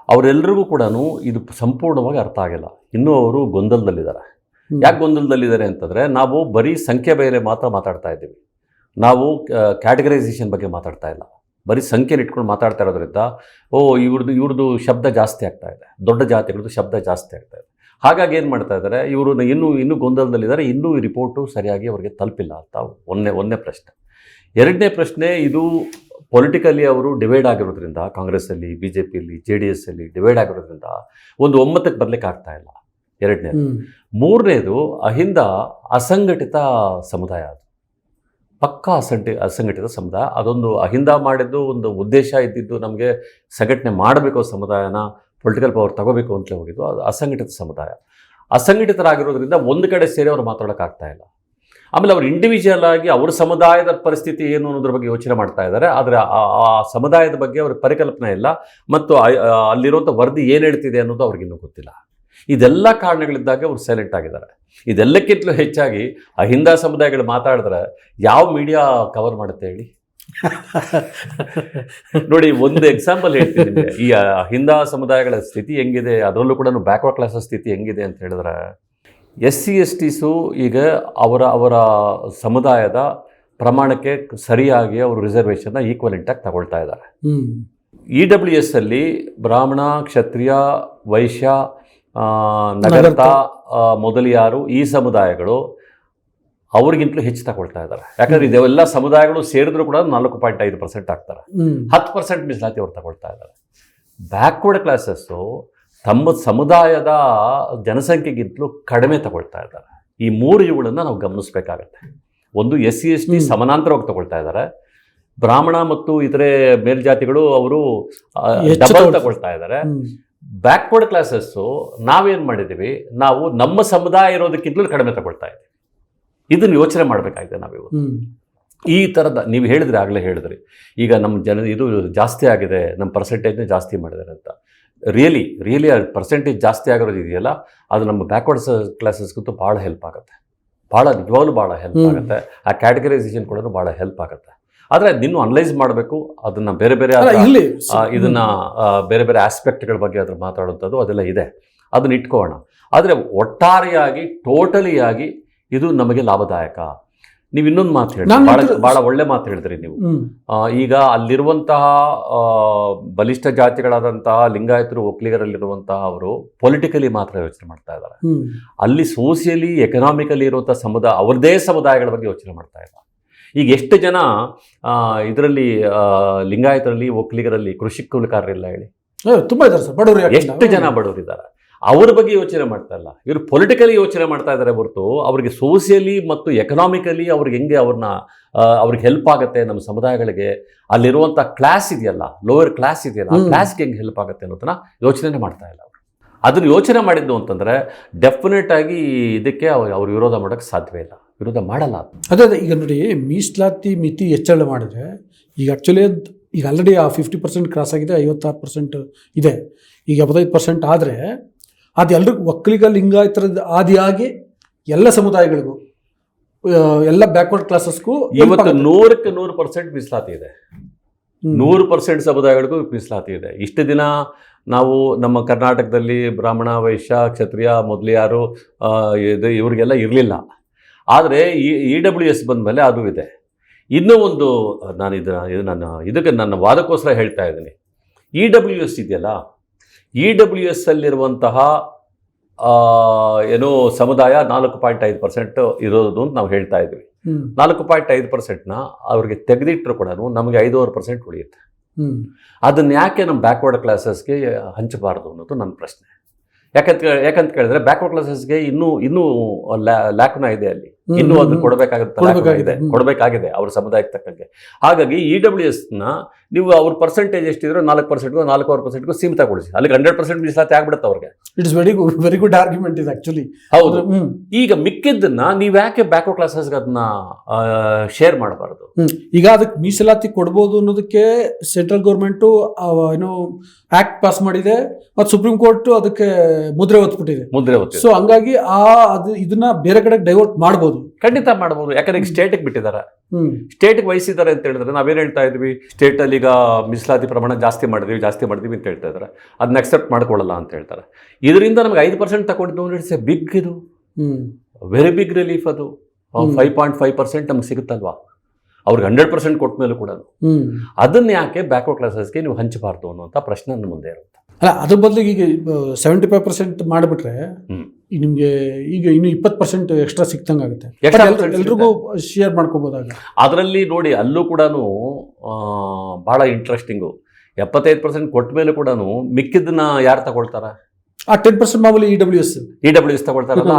ಅವರೆಲ್ಲರಿಗೂ ಕೂಡ ಇದು ಸಂಪೂರ್ಣವಾಗಿ ಅರ್ಥ ಆಗಿಲ್ಲ. ಇನ್ನೂ ಅವರು ಗೊಂದಲದಲ್ಲಿದ್ದಾರೆ. ಯಾಕೆ ಗೊಂದಲದಲ್ಲಿದ್ದಾರೆ ಅಂತಂದರೆ, ನಾವು ಬರೀ ಸಂಖ್ಯೆ ಬೇರೆ ಮಾತ್ರ ಮಾತಾಡ್ತಾ ಇದ್ದೀವಿ, ನಾವು ಕ್ಯಾಟಗರೈಸೇಷನ್ ಬಗ್ಗೆ ಮಾತಾಡ್ತಾ ಇಲ್ಲ. ಬರೀ ಸಂಖ್ಯೆನ ಇಟ್ಕೊಂಡು ಮಾತಾಡ್ತಾ ಇರೋದ್ರಿಂದ ಇವ್ರದ್ದು ಶಬ್ದ ಜಾಸ್ತಿ ಆಗ್ತಾ ಇದೆ, ದೊಡ್ಡ ಜಾತಿಗಳದ್ದು ಶಬ್ದ ಜಾಸ್ತಿ ಆಗ್ತಾ ಇದೆ. ಹಾಗಾಗಿ ಏನು ಮಾಡ್ತಾ ಇದ್ದಾರೆ ಇವರು, ಇನ್ನೂ ಗೊಂದಲದಲ್ಲಿದ್ದಾರೆ, ಇನ್ನೂ ಈ ರಿಪೋರ್ಟು ಸರಿಯಾಗಿ ಅವರಿಗೆ ತಲುಪಿಲ್ಲ ಅಂತ ಒಂದನೇ ಪ್ರಶ್ನೆ. ಎರಡನೇ ಪ್ರಶ್ನೆ, ಇದು ಪೊಲಿಟಿಕಲಿ ಅವರು ಡಿವೈಡ್ ಆಗಿರೋದ್ರಿಂದ, ಕಾಂಗ್ರೆಸ್ಸಲ್ಲಿ, BJPಯಲ್ಲಿ, JDS ಅಲ್ಲಿ ಡಿವೈಡ್ ಆಗಿರೋದ್ರಿಂದ ಒಂದು ಒಮ್ಮತಕ್ಕೆ ಬರಲಿಕ್ಕೆ ಆಗ್ತಾ ಇಲ್ಲ. ಎರಡನೇದು. ಮೂರನೇದು, ಅಹಿಂದ ಅಸಂಘಟಿತ ಸಮುದಾಯ, ಅದು ಪಕ್ಕಾ ಅಸಂಘಟಿತ ಸಮುದಾಯ. ಅದೊಂದು ಅಹಿಂದ ಮಾಡಿದ್ದು ಒಂದು ಉದ್ದೇಶ ಇದ್ದಿದ್ದು, ನಮಗೆ ಸಂಘಟನೆ ಮಾಡಬೇಕು, ಸಮುದಾಯನ ಪೊಲಿಟಿಕಲ್ ಪವರ್ ತಗೋಬೇಕು ಅಂತಲೇ ಹೋಗಿದ್ದು. ಅದು ಅಸಂಘಟಿತ ಸಮುದಾಯ. ಅಸಂಘಟಿತರಾಗಿರೋದ್ರಿಂದ ಒಂದು ಕಡೆ ಸೇರಿ ಅವರು ಮಾತಾಡೋಕ್ಕಾಗ್ತಾ ಇಲ್ಲ. ಆಮೇಲೆ ಅವರು ಇಂಡಿವಿಜುವಲ್ ಆಗಿ ಅವ್ರ ಸಮುದಾಯದ ಪರಿಸ್ಥಿತಿ ಏನು ಅನ್ನೋದ್ರ ಬಗ್ಗೆ ಯೋಚನೆ ಮಾಡ್ತಾ ಇದ್ದಾರೆ, ಆದರೆ ಆ ಸಮುದಾಯದ ಬಗ್ಗೆ ಅವ್ರ ಪರಿಕಲ್ಪನೆ ಇಲ್ಲ, ಮತ್ತು ಅಲ್ಲಿರುವಂಥ ವರದಿ ಏನು ಹೇಳ್ತಿದೆ ಅನ್ನೋದು ಅವ್ರಿಗಿನ್ನೂ ಗೊತ್ತಿಲ್ಲ. ಇದೆಲ್ಲ ಕಾರಣಗಳಿದ್ದಾಗ ಅವ್ರು ಸೈಲೆಂಟ್ ಆಗಿದ್ದಾರೆ. ಇದೆಲ್ಲಕ್ಕಿಂತಲೂ ಹೆಚ್ಚಾಗಿ ಅಹಿಂದ ಸಮುದಾಯಗಳು ಮಾತಾಡಿದ್ರೆ ಯಾವ ಮೀಡಿಯಾ ಕವರ್ ಮಾಡುತ್ತೆ ಹೇಳಿ? ನೋಡಿ, ಒಂದು ಎಕ್ಸಾಂಪಲ್ ಹೇಳ್ತೀನಿ ನಿಮಗೆ. ಈ ಅಹಿಂದ ಸಮುದಾಯಗಳ ಸ್ಥಿತಿ ಹೆಂಗಿದೆ, ಅದರಲ್ಲೂ ಕೂಡ ಬ್ಯಾಕ್ವರ್ಡ್ ಕ್ಲಾಸಸ್ ಸ್ಥಿತಿ ಹೆಂಗಿದೆ ಅಂತ ಹೇಳಿದ್ರೆ, SC STs ಈಗ ಅವರ ಸಮುದಾಯದ ಪ್ರಮಾಣಕ್ಕೆ ಸರಿಯಾಗಿ ಅವರು ರಿಸರ್ವೇಷನ್ನ ಈಕ್ವಲೆಂಟಾಗಿ ತಗೊಳ್ತಾ ಇದ್ದಾರೆ. EWS ಅಲ್ಲಿ ಬ್ರಾಹ್ಮಣ, ಕ್ಷತ್ರಿಯ, ವೈಶ್ಯ, ನಗರ್ತ ಮೊದಲಿಯಾರು, ಈ ಸಮುದಾಯಗಳು ಅವ್ರಿಗಿಂತಲೂ ಹೆಚ್ಚು ತಗೊಳ್ತಾ ಇದ್ದಾರೆ. ಯಾಕಂದ್ರೆ ಇದೆಲ್ಲ ಸಮುದಾಯಗಳು ಸೇರಿದ್ರು ಕೂಡ 4.5% ಆಗ್ತಾರೆ. 10% ಮೀಸಲಾತಿ ಅವ್ರು ತಗೊಳ್ತಾ ಇದ್ದಾರೆ. ಬ್ಯಾಕ್ವರ್ಡ್ ಕ್ಲಾಸಸ್ಸು ತಮ್ಮ ಸಮುದಾಯದ ಜನಸಂಖ್ಯೆಗಿಂತಲೂ ಕಡಿಮೆ ತಗೊಳ್ತಾ ಇದ್ದಾರೆ. ಈ ಮೂರು ಇವುಗಳನ್ನು ನಾವು ಗಮನಿಸಬೇಕಾಗತ್ತೆ. ಒಂದು, SC ST ಸಮಾನಾಂತರವಾಗಿ ತಗೊಳ್ತಾ ಇದ್ದಾರೆ. ಬ್ರಾಹ್ಮಣ ಮತ್ತು ಇತರೆ ಮೇಲ್ಜಾತಿಗಳು ಅವರು ಡಬಲ್ ತಗೊಳ್ತಾ ಇದ್ದಾರೆ. ಬ್ಯಾಕ್ವರ್ಡ್ ಕ್ಲಾಸಸ್ಸು ನಾವೇನು ಮಾಡಿದ್ದೀವಿ, ನಾವು ನಮ್ಮ ಸಮುದಾಯ ಇರೋದಕ್ಕಿಂತಲೂ ಕಡಿಮೆ ತಗೊಳ್ತಾ ಇದ್ದೀವಿ. ಇದನ್ನು ಯೋಚನೆ ಮಾಡಬೇಕಾಗಿದೆ ನಾವಿವತ್ತು. ಈ ಥರದ ನೀವು ಆಗಲೇ ಹೇಳಿದ್ರಿ, ಈಗ ನಮ್ಮ ಇದು ಜಾಸ್ತಿ ಆಗಿದೆ, ನಮ್ಮ ಪರ್ಸೆಂಟೇಜ್ನ ಜಾಸ್ತಿ ಮಾಡಿದ್ದಾರೆ ಅಂತ. ರಿಯಲಿ ಪರ್ಸೆಂಟೇಜ್ ಜಾಸ್ತಿ ಆಗಿರೋದು ಇದೆಯಲ್ಲ, ಅದು ನಮ್ಮ ಬ್ಯಾಕ್ವರ್ಡ್ ಕ್ಲಾಸಸ್ಗಂತೂ ಭಾಳ ಹೆಲ್ಪ್ ಆಗುತ್ತೆ, ನಿಜವಾಗ್ಲೂ ಭಾಳ ಹೆಲ್ಪ್ ಆಗುತ್ತೆ. ಆ ಕ್ಯಾಟಗರೈಸೇಷನ್ ಕೂಡ ಭಾಳ ಹೆಲ್ಪ್ ಆಗುತ್ತೆ. ಆದರೆ ಅದನ್ನು ಅನಲೈಸ್ ಮಾಡಬೇಕು, ಅದನ್ನು ಬೇರೆ ಬೇರೆ ಇದನ್ನು ಬೇರೆ ಬೇರೆ ಆಸ್ಪೆಕ್ಟ್ಗಳ ಬಗ್ಗೆ ಅದ್ರ ಮಾತಾಡುವಂಥದ್ದು ಅದೆಲ್ಲ ಇದೆ, ಅದನ್ನ ಇಟ್ಕೋಣ. ಆದರೆ ಒಟ್ಟಾರೆಯಾಗಿ ಟೋಟಲಿಯಾಗಿ ಇದು ನಮಗೆ ಲಾಭದಾಯಕ. ನೀವು ಇನ್ನೊಂದು ಮಾತು ಹೇಳಿದ್ರಿ, ಭಾಳ ಒಳ್ಳೆ ಮಾತು ಹೇಳಿದ್ರಿ ನೀವು. ಈಗ ಅಲ್ಲಿರುವಂತಹ ಬಲಿಷ್ಠ ಜಾತಿಗಳಾದಂತಹ ಲಿಂಗಾಯತರು, ಒಕ್ಕಲಿಗರಲ್ಲಿರುವಂತಹ ಅವರು ಪೊಲಿಟಿಕಲಿ ಮಾತ್ರ ಯೋಚನೆ ಮಾಡ್ತಾ ಇದ್ದಾರೆ. ಅಲ್ಲಿ ಸೋಷಿಯಲಿ, ಎಕನಾಮಿಕಲಿ ಇರುವಂಥ ಅವ್ರದ್ದೇ ಸಮುದಾಯಗಳ ಬಗ್ಗೆ ಯೋಚನೆ ಮಾಡ್ತಾ ಇಲ್ಲ. ಈಗ ಎಷ್ಟು ಜನ ಇದರಲ್ಲಿ ಲಿಂಗಾಯತರಲ್ಲಿ, ಒಕ್ಕಲಿಗರಲ್ಲಿ ಕೃಷಿ ಕೂಲಿಕಾರರಿಲ್ಲ ಹೇಳಿ? ತುಂಬ ಇದ್ದಾರೆ ಸರ್, ಬಡವರು. ಎಷ್ಟು ಜನ ಬಡವರಿದ್ದಾರೆ, ಅವ್ರ ಬಗ್ಗೆ ಯೋಚನೆ ಮಾಡ್ತಾ ಇಲ್ಲ. ಇವರು ಪೊಲಿಟಿಕಲಿ ಯೋಚನೆ ಮಾಡ್ತಾ ಇದ್ದಾರೆ ಹೊರತು ಅವ್ರಿಗೆ ಸೋಷಿಯಲಿ ಮತ್ತು ಎಕನಾಮಿಕಲಿ ಅವ್ರಿಗೆ ಹೆಂಗೆ ಅವ್ರಿಗೆ ಹೆಲ್ಪ್ ಆಗುತ್ತೆ, ನಮ್ಮ ಸಮುದಾಯಗಳಿಗೆ ಅಲ್ಲಿರುವಂಥ ಕ್ಲಾಸ್ ಇದೆಯಲ್ಲ, ಲೋವರ್ ಕ್ಲಾಸ್ ಇದೆಯಲ್ಲ, ಆ ಕ್ಲಾಸ್ಗೆ ಹೆಂಗೆ ಹೆಲ್ಪ್ ಆಗುತ್ತೆ ಅನ್ನೋದನ್ನ ಯೋಚನೆ ಮಾಡ್ತಾ ಇಲ್ಲ ಅವರು. ಅದನ್ನು ಯೋಚನೆ ಮಾಡಿದ್ದು ಅಂತಂದರೆ ಡೆಫಿನೆಟ್ ಆಗಿ ಇದಕ್ಕೆ ಅವ್ರು ವಿರೋಧ ಮಾಡೋಕ್ಕೆ ಸಾಧ್ಯವೇ ಇಲ್ಲ, ವಿರೋಧ ಮಾಡಲ್ಲ. ಅದೇ ಈಗ ನೋಡಿ, ಮೀಸಲಾತಿ ಮಿತಿ ಹೆಚ್ಚಳ ಮಾಡಿದ್ರೆ ಈಗ ಆ್ಯಕ್ಚುಲಿ ಈಗ ಆಲ್ರೆಡಿ ಆ 50% ಕ್ರಾಸ್ ಆಗಿದೆ, 56% ಇದೆ, ಈಗ 75% ಆದರೆ ಅದು ಎಲ್ರಿಗೂ, ಒಕ್ಕಲಿಗ ಲಿಂಗಾಯತರದ ಆದಿಯಾಗಿ ಎಲ್ಲ ಸಮುದಾಯಗಳಿಗೂ, ಎಲ್ಲ ಬ್ಯಾಕ್ವರ್ಡ್ ಕ್ಲಾಸಸ್ಗೂ ಇವತ್ತು 100% ಮೀಸಲಾತಿ ಇದೆ. 100% ಸಮುದಾಯಗಳಿಗೂ ಮೀಸಲಾತಿ ಇದೆ. ಇಷ್ಟು ದಿನ ನಾವು ನಮ್ಮ ಕರ್ನಾಟಕದಲ್ಲಿ ಬ್ರಾಹ್ಮಣ, ವೈಶ್ಯ, ಕ್ಷತ್ರಿಯ, ಮೊದಲಿಯಾರು ಇದು ಇವ್ರಿಗೆಲ್ಲ ಇರಲಿಲ್ಲ. ಆದರೆ EWS ಬಂದಮೇಲೆ ಅದು ಇದೆ. ಇನ್ನೂ ಒಂದು ನಾನು ಇದಕ್ಕೆ ನನ್ನ ವಾದಕ್ಕೋಸ್ಕರ ಹೇಳ್ತಾ ಇದ್ದೀನಿ. EWS ಇದೆಯಲ್ಲ, EWS ಅಲ್ಲಿರುವಂತಹ ಏನೋ ಸಮುದಾಯ 4.5% ಇರೋದು ಅಂತ ನಾವು ಹೇಳ್ತಾ ಇದ್ವಿ. 4.5%ನ ಅವ್ರಿಗೆ ತೆಗೆದಿಟ್ಟರು ಕೂಡ ನಮಗೆ 5.5% ಉಳಿಯುತ್ತೆ. ಅದನ್ನ ಯಾಕೆ ನಮ್ಮ ಬ್ಯಾಕ್ವರ್ಡ್ ಕ್ಲಾಸಸ್ಗೆ ಹಂಚಬಾರ್ದು ಅನ್ನೋದು ನನ್ನ ಪ್ರಶ್ನೆ. ಯಾಕಂತ ಕೇಳಿದ್ರೆ ಬ್ಯಾಕ್ವರ್ಡ್ ಕ್ಲಾಸಸ್ಗೆ ಇನ್ನೂ ಲ್ಯಾಕ್ನ ಇದೆ, ಅಲ್ಲಿ ಇನ್ನೂ ಅದನ್ನ ಕೊಡಬೇಕಾಗಿದೆ ಅವ್ರ ಸಮುದಾಯಕ್ಕೆ ತಕ್ಕಂಗೆ. ಹಾಗಾಗಿ EWSನ ನೀವು ಅವ್ರ ಪರ್ಸೆಂಟೇಜ್ ಎಷ್ಟಿದ್ರು 4%ಗೂ 4.5%ಗೂ ಸೀಮಿತಗೊಳಿಸಿ, ಅಲ್ಲಿಗೆ 100% ಮೀಸಲಾತಿ ಆಗ್ಬಿಡುತ್ತೆ ಅವ್ರಿಗೆ. ಇಟ್ಸ್ ವೆರಿ ಗುಡ್ ಆರ್ಗ್ಯುಮೆಂಟ್ ಇದು ಆಕ್ಚುಲಿ. ಹೌದು. ಈಗ ಮಿಕ್ಕಿದ್ದನ್ನ ನೀವು ಯಾಕೆ ಬ್ಯಾಕ್ವರ್ಡ್ ಕ್ಲಾಸಸ್ಗೆ ಅದನ್ನ ಶೇರ್ ಮಾಡಬಾರ್ದು? ಈಗ ಅದಕ್ಕೆ ಮೀಸಲಾತಿ ಕೊಡ್ಬೋದು ಅನ್ನೋದಕ್ಕೆ ಸೆಂಟ್ರಲ್ ಗೌರ್ಮೆಂಟು ಏನೋ ಆಕ್ಟ್ ಪಾಸ್ ಮಾಡಿದೆ, ಮತ್ತು ಸುಪ್ರೀಂ ಕೋರ್ಟ್ ಅದಕ್ಕೆ ಮುದ್ರೆ ಒತ್ಬಿಟ್ಟಿದೆ. ಸೊ ಹಂಗಾಗಿ ಇದನ್ನ ಬೇರೆ ಕಡೆ ಡೈವರ್ಟ್ ಮಾಡ್ಬೋದು, ಖಂಡಿತ ಮಾಡ್ಬೋದು. ಯಾಕಂದ್ರೆ ಈಗ ಸ್ಟೇಟಿಗೆ ಬಿಟ್ಟಿದ್ದಾರೆ, ಸ್ಟೇಟ್ಗೆ ವಹಿಸಿದ್ದಾರೆ ಅಂತ ಹೇಳಿದ್ರೆ ನಾವೇನು ಹೇಳ್ತಾ ಇದ್ವಿ, ಸ್ಟೇಟಲ್ಲಿ ಈಗ ಮೀಸಲಾತಿ ಪ್ರಮಾಣ ಜಾಸ್ತಿ ಮಾಡಿದ್ವಿ ಅಂತ ಹೇಳ್ತಾ ಇದ್ದಾರೆ. ಅದನ್ನ ಅಕ್ಸೆಪ್ಟ್ ಮಾಡ್ಕೊಳ್ಳಲ್ಲ ಅಂತ ಹೇಳ್ತಾರೆ. ಇದರಿಂದ ನಮಗೆ 5% ತಗೊಂಡು ಇಟ್ಸ್ ಎ ಬಿಗ್, ಇದು ವೆರಿ ಬಿಗ್ ರಿಲೀಫ್. ಅದು 5.5% ನಮ್ಗೆ ಸಿಗುತ್ತಲ್ವಾ, ಅವ್ರಿಗೆ 100% ಕೊಟ್ಟ ಮೇಲೂ ಕೂಡ. ಅದನ್ನ ಯಾಕೆ ಬ್ಯಾಕ್ವರ್ಡ್ ಕ್ಲಾಸಸ್ಗೆ ನೀವು ಹಂಚಬಾರ್ದು ಅನ್ನುವಂಥ ಪ್ರಶ್ನೆ ನನ್ನ ಮುಂದೆ ಇರುತ್ತೆ. ಅಲ್ಲ, ಅದ್ರ ಬದಲಿಗೆ ಈಗ 75% ಮಾಡಿಬಿಟ್ರೆ ನಿಮಗೆ ಈಗ ಇನ್ನು 20% ಎಕ್ಸ್ಟ್ರಾ ಸಿಕ್ತಂಗೆ ಆಗುತ್ತೆ, ಎಲ್ರಿಗೂ ಶೇರ್ ಮಾಡ್ಕೋಬೋದಾಗ. ಅದರಲ್ಲಿ ನೋಡಿ, ಅಲ್ಲೂ ಕೂಡ ಬಹಳ ಇಂಟ್ರೆಸ್ಟಿಂಗು, 75% ಕೊಟ್ಟ ಮೇಲೆ ಕೂಡ ಮಿಕ್ಕಿದ್ದನ್ನ ಯಾರು ತಗೊಳ್ತಾರೆ? ಆ 10% ಮಾಮೂಲಿ EWS ತಗೊಳ್ತಾರಲ್ಲ.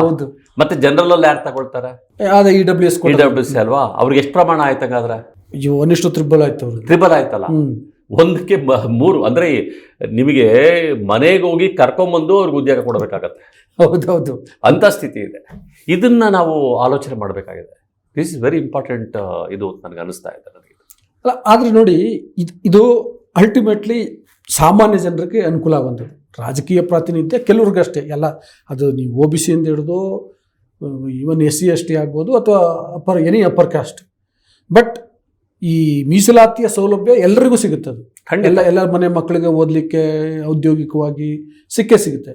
ಮತ್ತೆ ಜನರಲ್ ಅಲ್ಲಿ ಯಾರು ತಗೊಳ್ತಾರೆ? ಅದೇ EWS ಅಲ್ವಾ? ಅವ್ರಿಗೆ ಎಷ್ಟು ಪ್ರಮಾಣ ಆಯ್ತಂಗಾದ್ರೆ? 1:3 ಆಯ್ತು. ತ್ರಿಬಲ್ ಆಯ್ತಲ್ಲ. 1ಕ್ಕೆ 3 ಅಂದ್ರೆ ನಿಮಗೆ ಮನೆಗೆ ಹೋಗಿ ಕರ್ಕೊಂಬಂದು ಅವ್ರಿಗೆ ಉದ್ಯೋಗ ಕೊಡಬೇಕಾಗತ್ತೆ. ಹೌದೌದು, ಅಂತ ಸ್ಥಿತಿ ಇದೆ. ಇದನ್ನ ನಾವು ಆಲೋಚನೆ ಮಾಡಬೇಕಾಗಿದೆ. ದಿಸ್ ಇಸ್ ವೆರಿ ಇಂಪಾರ್ಟೆಂಟ್ ಇದು ನನಗೆ ಅನಿಸ್ತಾ ಇದೆ ನನಗೆ. ಅಲ್ಲ, ಆದರೆ ನೋಡಿ, ಇದು ಅಲ್ಟಿಮೇಟ್ಲಿ ಸಾಮಾನ್ಯ ಜನರಿಗೆ ಅನುಕೂಲ ಆಗುವಂಥದ್ದು. ರಾಜಕೀಯ ಪ್ರಾತಿನಿಧ್ಯ ಕೆಲವ್ರಿಗಷ್ಟೇ, ಎಲ್ಲ ಅದು ನೀವು OBC ಅಂತ ಹಿಡಿದು ಇವನ್ SC ST ಆಗ್ಬೋದು, ಅಥವಾ ಅಪ್ಪರ್ ಕಾಸ್ಟ್. ಬಟ್ ಈ ಮೀಸಲಾತಿಯ ಸೌಲಭ್ಯ ಎಲ್ಲರಿಗೂ ಸಿಗುತ್ತದೆ. ಎಲ್ಲ ಮನೆ ಮಕ್ಕಳಿಗೆ ಓದಲಿಕ್ಕೆ, ಔದ್ಯೋಗಿಕವಾಗಿ ಸಿಗುತ್ತೆ.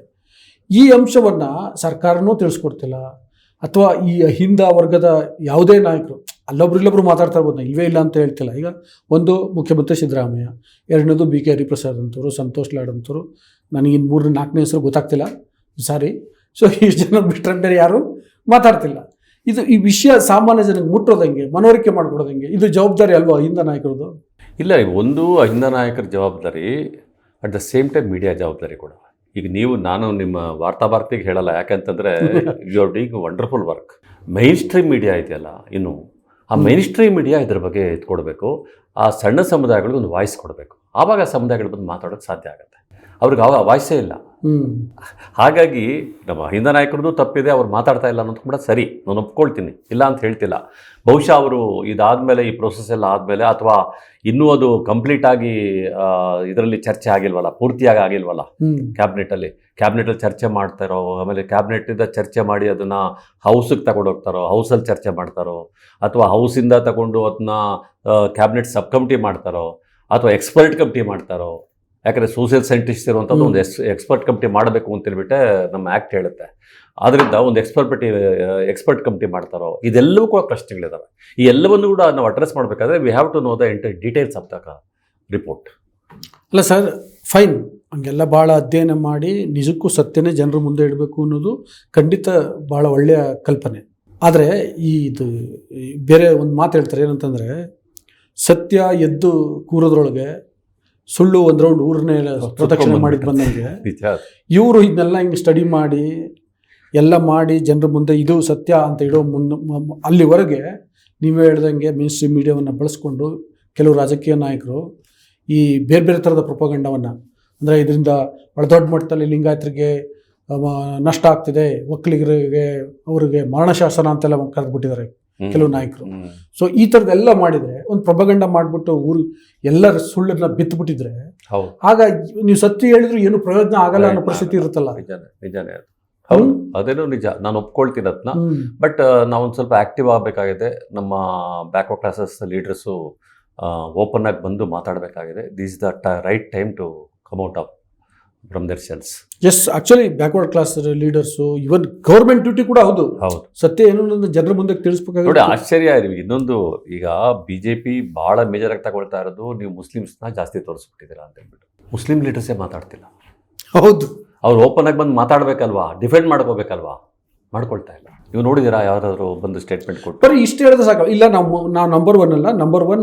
ಈ ಅಂಶವನ್ನು ಸರ್ಕಾರನೂ ತಿಳಿಸ್ಕೊಡ್ತಿಲ್ಲ, ಅಥವಾ ಈ ಅಹಿಂದ ವರ್ಗದ ಯಾವುದೇ ನಾಯಕರು ಇಲ್ಲೊಬ್ರು ಮಾತಾಡ್ತಾ ಇರ್ಬೋದು, ಇಲ್ವೇ ಇಲ್ಲ ಅಂತ ಹೇಳ್ತಿಲ್ಲ. ಈಗ ಒಂದು ಮುಖ್ಯಮಂತ್ರಿ ಸಿದ್ದರಾಮಯ್ಯ, ಎರಡನೇದು BK ಹರಿಪ್ರಸಾದ್ ಅಂತವರು, ಸಂತೋಷ್ ಲಾಡ್ ಅಂತವರು, ನನಗಿನ್ನು 3-4ನೇ ಹೆಸರು ಗೊತ್ತಾಗ್ತಿಲ್ಲ, ಸಾರಿ. ಸೊ ಇಷ್ಟು ಜನ ಬಿಟ್ಟರೆ ಬೇರೆ ಯಾರು ಮಾತಾಡ್ತಿಲ್ಲ. ಈ ವಿಷಯ ಸಾಮಾನ್ಯ ಜನಕ್ಕೆ ಮುಟ್ಟೋದಂಗೆ, ಮನವರಿಕೆ ಮಾಡಿಕೊಡೋದಂಗೆ, ಇದು ಜವಾಬ್ದಾರಿ ಅಲ್ವಾ ಅಹಿಂದ ನಾಯಕರದು? ಇಲ್ಲ, ಒಂದು ಅಹಿಂದ ನಾಯಕರ ಜವಾಬ್ದಾರಿ, at the same time media ಜವಾಬ್ದಾರಿ ಕೂಡ. ಈಗ ನಾನು ನಿಮ್ಮ ವಾರ್ತಾಭಾರತಿಗೆ ಹೇಳಲ್ಲ, ಯಾಕಂತಂದರೆ you are doing wonderful work. Mainstream media ಇದೆಯಲ್ಲ, ಇನ್ನು ಆ ಮೈನ್ ಸ್ಟ್ರೀಮ್ ಮೀಡಿಯಾ ಇದ್ರ ಬಗ್ಗೆ ಎತ್ಕೊಡ್ಬೇಕು. ಆ ಸಣ್ಣ ಸಮುದಾಯಗಳಿಗೆ ಒಂದು ವಾಯ್ಸ್ ಕೊಡಬೇಕು. ಆವಾಗ ಸಮುದಾಯಗಳು ಬಂದು ಮಾತಾಡೋಕ್ಕೆ ಸಾಧ್ಯ ಆಗುತ್ತೆ. ಅವ್ರಿಗೆ ಆವಾಗ ವಾಯ್ಸೇ ಇಲ್ಲ. ಹಾಗಾಗಿ ನಮ್ಮ ಅಹಿಂದ ನಾಯಕರದ್ದು ತಪ್ಪಿದೆ, ಅವ್ರು ಮಾತಾಡ್ತಾ ಇಲ್ಲ ಅನ್ನೋದು ಕೂಡ ಸರಿ, ನಾನು ಒಪ್ಕೊಳ್ತೀನಿ, ಇಲ್ಲ ಅಂತ ಹೇಳ್ತಿಲ್ಲ. ಬಹುಶಃ ಅವರು ಇದಾದಮೇಲೆ, ಈ ಪ್ರೊಸೆಸ್ ಎಲ್ಲ ಆದಮೇಲೆ, ಅಥವಾ ಇನ್ನೂ ಅದು ಕಂಪ್ಲೀಟಾಗಿ ಇದರಲ್ಲಿ ಚರ್ಚೆ ಆಗಿಲ್ವಲ್ಲ, ಪೂರ್ತಿಯಾಗಿ ಆಗಿಲ್ವಲ್ಲ, ಕ್ಯಾಬಿನೆಟಲ್ಲಿ ಚರ್ಚೆ ಮಾಡ್ತಾರೋ, ಆಮೇಲೆ ಕ್ಯಾಬಿನೆಟಿಂದ ಚರ್ಚೆ ಮಾಡಿ ಅದನ್ನು ಹೌಸಿಗೆ ತಗೊಂಡೋಗ್ತಾರೋ, ಹೌಸಲ್ಲಿ ಚರ್ಚೆ ಮಾಡ್ತಾರೋ, ಅಥವಾ ಹೌಸಿಂದ ತಗೊಂಡು ಅದನ್ನ ಕ್ಯಾಬಿನೆಟ್ ಸಬ್ ಕಮಿಟಿ ಮಾಡ್ತಾರೋ, ಅಥವಾ ಎಕ್ಸ್ಪರ್ಟ್ ಕಮಿಟಿ ಮಾಡ್ತಾರೋ. ಯಾಕಂದರೆ ಸೋಷಿಯಲ್ ಸೈಂಟಿಸ್ಟ್ ಇರುವಂಥದ್ದು ಒಂದು ಎಕ್ಸ್ಪರ್ಟ್ ಕಮಿಟಿ ಮಾಡಬೇಕು ಅಂತೇಳ್ಬಿಟ್ಟೆ ನಮ್ಮ ಆ್ಯಕ್ಟ್ ಹೇಳುತ್ತೆ. ಆದ್ದರಿಂದ ಒಂದು ಎಕ್ಸ್ಪರ್ಟ್ ಕಮಿಟಿ ಮಾಡ್ತಾರೋ, ಇದೆಲ್ಲವೂ ಕೂಡ ಪ್ರಶ್ನೆಗಳಿದ್ದಾವೆ. ಈ ಎಲ್ಲವನ್ನೂ ಕೂಡ ನಾವು ಅಡ್ರೆಸ್ ಮಾಡಬೇಕಾದ್ರೆ we have to know the entire details of the report. ಅಲ್ಲ ಸರ್, ಫೈನ್, ಹಂಗೆಲ್ಲ ಭಾಳ ಅಧ್ಯಯನ ಮಾಡಿ ನಿಜಕ್ಕೂ ಸತ್ಯನೇ ಜನರ ಮುಂದೆ ಇಡಬೇಕು ಅನ್ನೋದು ಖಂಡಿತ ಭಾಳ ಒಳ್ಳೆಯ ಕಲ್ಪನೆ. ಆದರೆ ಇದು ಬೇರೆ ಒಂದು ಮಾತು ಹೇಳ್ತಾರೆ, ಏನಂತಂದರೆ ಸತ್ಯ ಎದ್ದು ಕೂರೋದ್ರೊಳಗೆ ಸುಳ್ಳು ಒಂದು ರೌಂಡ್ ಊರನ್ನೇ ಪ್ರದಕ್ಷಿಣೆ ಮಾಡಿದ್ದು ಬಂದಂಗೆ, ಇವರು ಇದನ್ನೆಲ್ಲ ಹಿಂಗೆ ಸ್ಟಡಿ ಮಾಡಿ ಎಲ್ಲ ಮಾಡಿ ಜನರ ಮುಂದೆ ಇದು ಸತ್ಯ ಅಂತ ಇಡೋ ಅಲ್ಲಿವರೆಗೆ ನೀವೇ ಹೇಳ್ದಂಗೆ ಮೇನ್ ಸ್ಟ್ರೀಮ್ ಮೀಡಿಯಾವನ್ನು ಬಳಸ್ಕೊಂಡು ಕೆಲವು ರಾಜಕೀಯ ನಾಯಕರು ಈ ಬೇರೆ ಬೇರೆ ಥರದ ಪ್ರೊಪಗಂಡವನ್ನು, ಅಂದರೆ ಇದರಿಂದ ದೊಡ್ಡ ಮಟ್ಟದಲ್ಲಿ ಲಿಂಗಾಯತರಿಗೆ ನಷ್ಟ ಆಗ್ತಿದೆ, ಒಕ್ಕಲಿಗರಿಗೆ ಅವರಿಗೆ ಮರಣಶಾಸನ ಅಂತೆಲ್ಲ ಕರೆದ್ಬಿಟ್ಟಿದ್ದಾರೆ ಕೆಲವು ನಾಯಕರು. ಸೊ ಈ ಥರದ್ದೆಲ್ಲ ಮಾಡಿದರೆ, ಒಂದು ಪ್ರೊಪಗಂಡ ಮಾಡಿಬಿಟ್ಟು ಎಲ್ಲರ ಸುಳ್ಳನ್ನ ಬಿತ್ತುಬಿಟ್ಟಿದ್ರೆ, ಆಗ ನೀವು ಸತ್ಯ ಹೇಳಿದ್ರು ಏನು ಪ್ರಯೋಜನ ಆಗಲ್ಲ ಅನ್ನೋ ಪರಿಸ್ಥಿತಿ ಇರುತ್ತಲ್ಲ. ನಿಜಾನೇ, ಹೌದು, ಅದೇನೋ ನಿಜ, ನಾನು ಒಪ್ಕೊಳ್ತೀನಿ ಅದನ್ನ. ಬಟ್ ನಾವೊಂದು ಸ್ವಲ್ಪ ಆ್ಯಕ್ಟಿವ್ ಆಗಬೇಕಾಗಿದೆ. ನಮ್ಮ ಬ್ಯಾಕ್ವರ್ಡ್ ಕ್ಲಾಸಸ್ ಲೀಡರ್ಸು ಓಪನ್ ಆಗಿ ಬಂದು ಮಾತಾಡಬೇಕಾಗಿದೆ. This is the right time to come out of from their shells. Yes, actually backward class leaders, even government duty ಕೂಡ ಹೌದು. ಹೌದು, ಸತ್ಯ ಏನು ಅನ್ನೋದನ್ನ ಜನರ ಮುಂದೆ ನೋಡಿ ತಿಳಿಸ್ಬೇಕಾಗುತ್ತೆ. ಆಶ್ಚರ್ಯ ನಿಮಗೆ ಇನ್ನೊಂದು, ಈಗ BJP ಭಾಳ ಮೇಜರ್ ಆಗಿ ತಗೊಳ್ತಾ ಇರೋದು ನೀವು ಮುಸ್ಲಿಮ್ಸ್ನ ಜಾಸ್ತಿ ತೋರಿಸ್ಬಿಟ್ಟಿದ್ದೀರಾ ಅಂತ ಹೇಳ್ಬಿಟ್ಟು. ಮುಸ್ಲಿಂ ಲೀಡರ್ಸೇ ಮಾತಾಡ್ತಿಲ್ಲ. ಹೌದು, ಅವ್ರು ಓಪನ್ ಆಗಿ ಬಂದು ಮಾತಾಡ್ಬೇಕಲ್ವಾ, ಡಿಫೆಂಡ್ ಮಾಡ್ಕೋಬೇಕಲ್ವಾ, ಮಾಡ್ಕೊಳ್ತಾ ಇಲ್ಲ. ನೀವು ನೋಡಿದ್ದೀರಾ ಯಾರಾದರೂ ಬಂದು ಸ್ಟೇಟ್ಮೆಂಟ್ ಕೊಟ್ಟು? ಬರೀ ಇಷ್ಟು ಹೇಳಿದ್ರೆ ಸಾಕು. ಇಲ್ಲ, ನಾವು ನಂಬರ್ 1 ಅಲ್ಲ, ನಂಬರ್ 1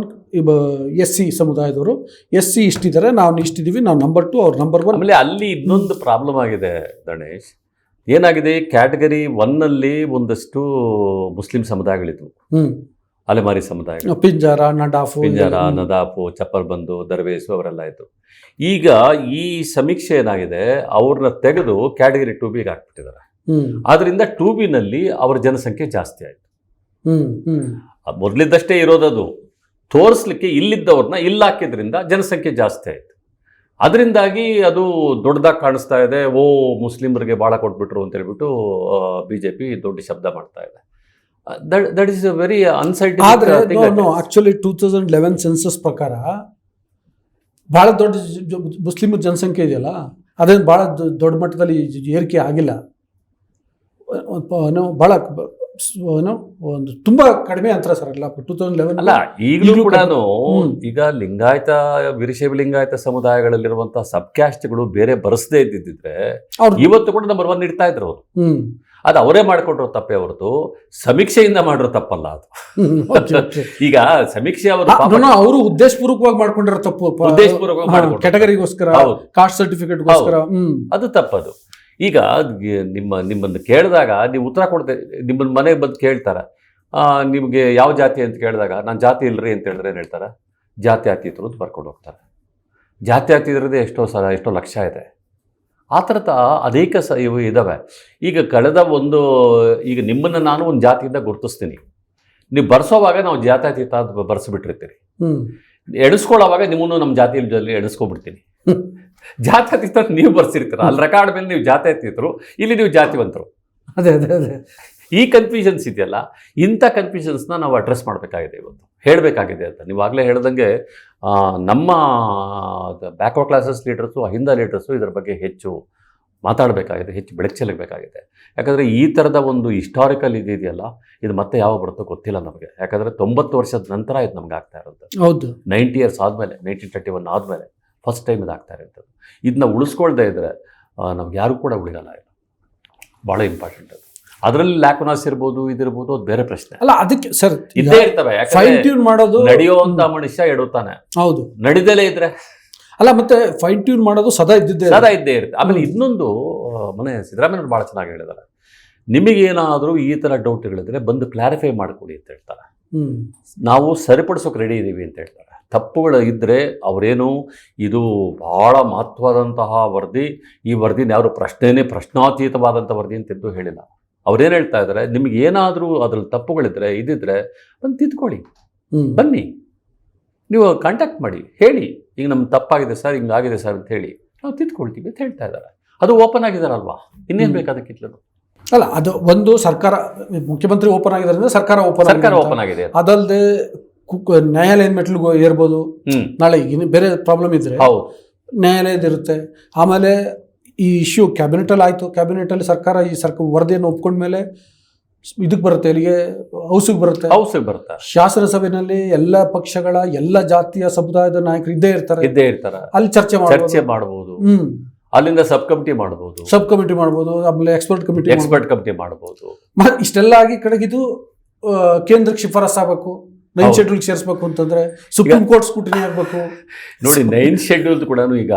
SC ಸಮುದಾಯದವರು, SC ಇಷ್ಟಿದ್ದಾರೆ, ನಾವು ಇಷ್ಟಿದ್ದೀವಿ, ನಾವು ನಂಬರ್ 2, ಅವ್ರು ನಂಬರ್ 1. ಆಮೇಲೆ ಅಲ್ಲಿ ಇನ್ನೊಂದು ಪ್ರಾಬ್ಲಮ್ ಆಗಿದೆ ಗಣೇಶ್. ಏನಾಗಿದೆ, ಕ್ಯಾಟಗರಿ 1ನಲ್ಲಿ ಒಂದಷ್ಟು ಮುಸ್ಲಿಂ ಸಮುದಾಯಗಳಿದ್ವು, ಅಲೆಮಾರಿ ಸಮುದಾಯ, ಪಿಂಜಾರ, ನದಾಫು, ಚಪ್ಪರ್ಬಂದು, ದರ್ವೇಸು ಅವರೆಲ್ಲ ಇತ್ತು. ಈಗ ಈ ಸಮೀಕ್ಷೆ ಏನಾಗಿದೆ, ಅವ್ರನ್ನ ತೆಗೆದು ಕ್ಯಾಟಗರಿ 2Bಗೆ ಹಾಕ್ಬಿಟ್ಟಿದ್ದಾರೆ. ಆದ್ರಿಂದ 2Bನಲ್ಲಿ ಅವರ ಜನಸಂಖ್ಯೆ ಜಾಸ್ತಿ ಆಯಿತು. ಮೊದಲಿದ್ದಷ್ಟೇ ಇರೋದದು, ತೋರಿಸ್ಲಿಕ್ಕೆ ಇಲ್ಲಿದ್ದವ್ರನ್ನ ಇಲ್ಲಿ ಹಾಕಿದ್ರಿಂದ ಜನಸಂಖ್ಯೆ ಜಾಸ್ತಿ ಆಯಿತು. ಅದರಿಂದಾಗಿ ಅದು ದೊಡ್ಡದಾಗಿ ಕಾಣಿಸ್ತಾ ಇದೆ. ಮುಸ್ಲಿಮರಿಗೆ ಭಾಳ ಕೊಟ್ಬಿಟ್ರು ಅಂತ ಹೇಳ್ಬಿಟ್ಟು BJP ದೊಡ್ಡ ಶಬ್ದ ಮಾಡ್ತಾ ಇದೆ. That is a very unscientific. ಆದರೆ ಆಕ್ಚುಲಿ 2011 ಸೆನ್ಸಸ್ ಪ್ರಕಾರ ಭಾಳ ದೊಡ್ಡ ಮುಸ್ಲಿಂ ಜನಸಂಖ್ಯೆ ಇದೆಯಲ್ಲ, ಅದೇನು ಭಾಳ ದೊಡ್ಡ ಮಟ್ಟದಲ್ಲಿ ಏರಿಕೆ ಆಗಿಲ್ಲ. ಭಾಳ ಒಂದು ತುಂಬಾ ಕಡಿಮೆ ಅಂತರ ಸರ್. ಅಲ್ಲ 2011 ಅಲ್ಲ, ಈಗಲೂ ಕೂಡ ಈಗ ಲಿಂಗಾಯತ, ವೀರಶೈವ ಲಿಂಗಾಯತ ಸಮುದಾಯಗಳಲ್ಲಿರುವಂತಹ ಸಬ್ ಕ್ಯಾಸ್ಟ್ಗಳು ಬೇರೆ ಬರೆಸದೇ ಇದ್ದಿದ್ರೆ ಇವತ್ತು ಕೂಡ ನಂಬರ್ 1 ಇಡ್ತಾ ಇದ್ರು ಅವರು. ಅದು ಅವರೇ ಮಾಡ್ಕೊಂಡ್ರು ತಪ್ಪೇ ಹೊರತು ಸಮೀಕ್ಷೆಯಿಂದ ಮಾಡಿರೋ ತಪ್ಪಲ್ಲ ಅದು. ಈಗ ಸಮೀಕ್ಷೆ ಅವರು ಉದ್ದೇಶಪೂರ್ವಕವಾಗಿ ಮಾಡ್ಕೊಂಡಿರೋ ತಪ್ಪು, ಉದ್ದೇಶಪೂರ್ವಕವಾಗಿ ಕ್ಯಾಟಗರಿಗೋಸ್ಕರ, ಕಾಸ್ಟ್ ಸರ್ಟಿಫಿಕೇಟ್ಗೋಸ್ಕರ, ಅದು ತಪ್ಪದು. ಈಗ ನಿಮ್ಮನ್ನು ಕೇಳಿದಾಗ ನೀವು ಉತ್ತರ ಕೊಡ್ತೇವೆ, ನಿಮ್ಮನ್ನ ಮನೆಗೆ ಬಂದು ಕೇಳ್ತಾರೆ, ನಿಮಗೆ ಯಾವ ಜಾತಿ ಅಂತ ಕೇಳಿದಾಗ ನಾನು ಜಾತಿ ಇಲ್ಲರಿ ಅಂತ ಹೇಳಿದ್ರೆ ಏನು ಹೇಳ್ತಾರೆ, ಜಾತ್ಯತೀತರು ಅಂತ ಬರ್ಕೊಂಡು ಹೋಗ್ತಾರೆ. ಜಾತ್ಯತೀತರದೇ ಎಷ್ಟೋ ಲಕ್ಷ ಇದೆ. ಆ ಥರದ ಅನೇಕ ಇವು ಇದ್ದಾವೆ. ಈಗ ಈಗ ನಿಮ್ಮನ್ನು ನಾನು ಒಂದು ಜಾತಿಯಿಂದ ಗುರುತಿಸ್ತೀನಿ, ನೀವು ಬರ್ಸೋವಾಗ ನಾವು ಜಾತ್ಯತೀತ ಅಂತ ಬರ್ಸಿಬಿಟ್ಟಿರ್ತೀರಿ, ಎಣಿಸ್ಕೊಳ್ಳೋವಾಗ ನಿಮ್ಮನ್ನು ನಮ್ಮ ಜಾತಿಯಲ್ಲಿ ಎಣಿಸ್ಕೊಬಿಡ್ತೀನಿ. ಜಾತ್ಯತೀತ ನೀವು ಬರ್ಸಿರ್ತೀರ, ಅಲ್ಲಿ ರೆಕಾರ್ಡ್ ಮೇಲೆ ನೀವು ಜಾತ್ಯತೀತರು, ಇಲ್ಲಿ ನೀವು ಜಾತಿವಂತರು. ಅದೇ ಈ ಕನ್ಫ್ಯೂಷನ್ಸ್ ಇದೆಯಲ್ಲ, ಇಂಥ ಕನ್ಫ್ಯೂಷನ್ಸ್ನ ನಾವು ಅಡ್ರೆಸ್ ಮಾಡಬೇಕಾಗಿದೆ, ಇವತ್ತು ಹೇಳಬೇಕಾಗಿದೆ ಅಂತ. ನೀವು ಆಗಲೇ ಹೇಳ್ದಂಗೆ ನಮ್ಮ backward classes leaders, Ahinda leaders ಇದರ ಬಗ್ಗೆ ಹೆಚ್ಚು ಮಾತಾಡಬೇಕಾಗಿದೆ, ಹೆಚ್ಚು ಬೆಳಕು ಚೆಲ್ಲಬೇಕಾಗಿದೆ. ಯಾಕಂದರೆ ಈ ಥರದ ಒಂದು ಹಿಸ್ಟಾರಿಕಲ್ ಇದೆಯಲ್ಲ, ಇದು ಮತ್ತೆ ಯಾವ ಬರುತ್ತೋ ಗೊತ್ತಿಲ್ಲ ನಮಗೆ. ಯಾಕಂದರೆ 90 ವರ್ಷದ ನಂತರ ಇದು ನಮ್ಗೆ ಆಗ್ತಾ ಇರುತ್ತೆ. ಹೌದು, 90 years ಆದಮೇಲೆ, 1931 ಆದಮೇಲೆ ಫಸ್ಟ್ ಟೈಮ್ ಇದಾಗ್ತಾ ಇರ್ತದೆ. ಇದನ್ನ ಉಳಿಸ್ಕೊಳ್ದೇ ಇದ್ದರೆ ನಮ್ಗೆ ಯಾರು ಕೂಡ ಉಳಿಗಲ್ಲ. ಇಲ್ಲ, ಭಾಳ ಇಂಪಾರ್ಟೆಂಟ್ ಅದು. ಅದರಲ್ಲಿ ಲ್ಯಾಕುನಾಸ್ ಇರ್ಬೋದು, ಇದಿರ್ಬೋದು, ಅದು ಬೇರೆ ಪ್ರಶ್ನೆ ಅಲ್ಲ. ಅದಕ್ಕೆ ಸರ್ ಇದ್ದೇ ಇರ್ತವೆ. ಫೈನ್ ಟ್ಯೂನ್ ಮಾಡೋದು, ನಡೆಯುವಂತ ಮನುಷ್ಯ ಎಡುತ್ತಾನೆ. ಹೌದು, ನಡಿದಲೇ ಇದ್ರೆ ಅಲ್ಲ, ಮತ್ತೆ ಫೈನ್ ಟ್ಯೂನ್ ಮಾಡೋದು ಸದಾ ಇದ್ದೇ ಇರುತ್ತೆ. ಆಮೇಲೆ ಇನ್ನೊಂದು, ಮನೆ ಸಿದ್ದರಾಮಯ್ಯ ಭಾಳ ಚೆನ್ನಾಗಿ ಹೇಳಿದ್ದಾರೆ, ನಿಮಗೇನಾದರೂ ಈ ಥರ ಡೌಟ್ಗಳಿದ್ರೆ ಬಂದು ಕ್ಲಾರಿಫೈ ಮಾಡಿಕೊಡಿ ಅಂತ ಹೇಳ್ತಾರೆ. ನಾವು ಸರಿಪಡಿಸೋಕೆ ರೆಡಿ ಇದ್ದೀವಿ ಅಂತ ಹೇಳ್ತಾರೆ. ತಪ್ಪುಗಳು ಇದ್ದರೆ ಅವರೇನು, ಇದು ಭಾಳ ಮಹತ್ವದಂತಹ ವರದಿ, ಈ ವರದಿನ ಯಾರು ಪ್ರಶ್ನಾತೀತವಾದಂಥ ವರದಿ ಅಂತೆಂದು ಹೇಳಿಲ್ಲ. ಅವ್ರೇನು ಹೇಳ್ತಾ ಇದ್ದಾರೆ, ನಿಮ್ಗೆ ಏನಾದರೂ ಅದ್ರಲ್ಲಿ ತಪ್ಪುಗಳಿದ್ರೆ ಇದ್ದಿದ್ರೆ ಬಂದು ತಿದ್ಕೊಳ್ಳಿ, ಬನ್ನಿ, ನೀವು ಕಾಂಟ್ಯಾಕ್ಟ್ ಮಾಡಿ, ಹೇಳಿ ಈಗ ನಮ್ಗೆ ತಪ್ಪಾಗಿದೆ ಸರ್, ಹಿಂಗಾಗಿದೆ ಸರ್ ಅಂತ ಹೇಳಿ ನಾವು ತಿದ್ಕೊಳ್ತೀವಿ ಅಂತ ಹೇಳ್ತಾ ಇದ್ದಾರೆ. ಅದು ಓಪನ್ ಆಗಿದಾರಲ್ವಾ, ಇನ್ನೇನು ಬೇಕಾದಕ್ಕಿಲ್ಲ. ಅಲ್ಲ, ಅದು ಒಂದು ಸರ್ಕಾರ, ಮುಖ್ಯಮಂತ್ರಿ ಓಪನ್ ಆಗಿದ್ದರಿಂದ ಸರ್ಕಾರ ಓಪನ್ ಆಗಿದೆ. ಅದಲ್ಲದೆ ನ್ಯಾಯಾಲಯದ ಮೆಟ್ಲಿಗೆ ಏರ್ಬೋದು. ನಾಳೆ ಈಗ ಬೇರೆ ಪ್ರಾಬ್ಲಮ್ ಇದ್ರೆ ನ್ಯಾಯಾಲಯದಿರುತ್ತೆ. ಆಮೇಲೆ ಈ ಇಶ್ಯೂ ಕ್ಯಾಬಿನೆಟಲ್ಲಿ ಆಯಿತು, ಕ್ಯಾಬಿನೆಟಲ್ಲಿ ಸರ್ಕಾರ ಈ ವರದಿಯನ್ನು ಒಪ್ಕೊಂಡ್ಮೇಲೆ ಇದಕ್ಕೆ ಬರುತ್ತೆ, ಇಲ್ಲಿಗೆ ಹೌಸಿಗೆ ಬರುತ್ತೆ. ಶಾಸನಸಭೆಯಲ್ಲಿ ಎಲ್ಲ ಪಕ್ಷಗಳ, ಎಲ್ಲ ಜಾತಿಯ ಸಮುದಾಯದ ನಾಯಕರು ಇದ್ದೇ ಇರ್ತಾರೆ. ಅಲ್ಲಿ ಚರ್ಚೆ ಮಾಡಬಹುದು. ಅಲ್ಲಿಂದ ಸಬ್ ಕಮಿಟಿ ಮಾಡಬಹುದು, ಆಮೇಲೆ ಎಕ್ಸ್ಪರ್ಟ್ ಕಮಿಟಿ ಮಾಡಬಹುದು. ಇಷ್ಟೆಲ್ಲ ಆಗಿ ಕಡೆಗಿದು ಕೇಂದ್ರಕ್ಕೆ ಶಿಫಾರಸ್ ಆಗಬೇಕು, 9th ಶೆಡ್ಯೂಲ್ಗೆ ಸೇರಿಸಬೇಕು ಅಂತಂದ್ರೆ ಸುಪ್ರೀಂ ಕೋರ್ಟ್ ಸ್ಕೂಟಿನಿ ಆಗಬೇಕು. ನೋಡಿ, 9th ಶೆಡ್ಯೂಲ್ ಕೂಡ ಈಗ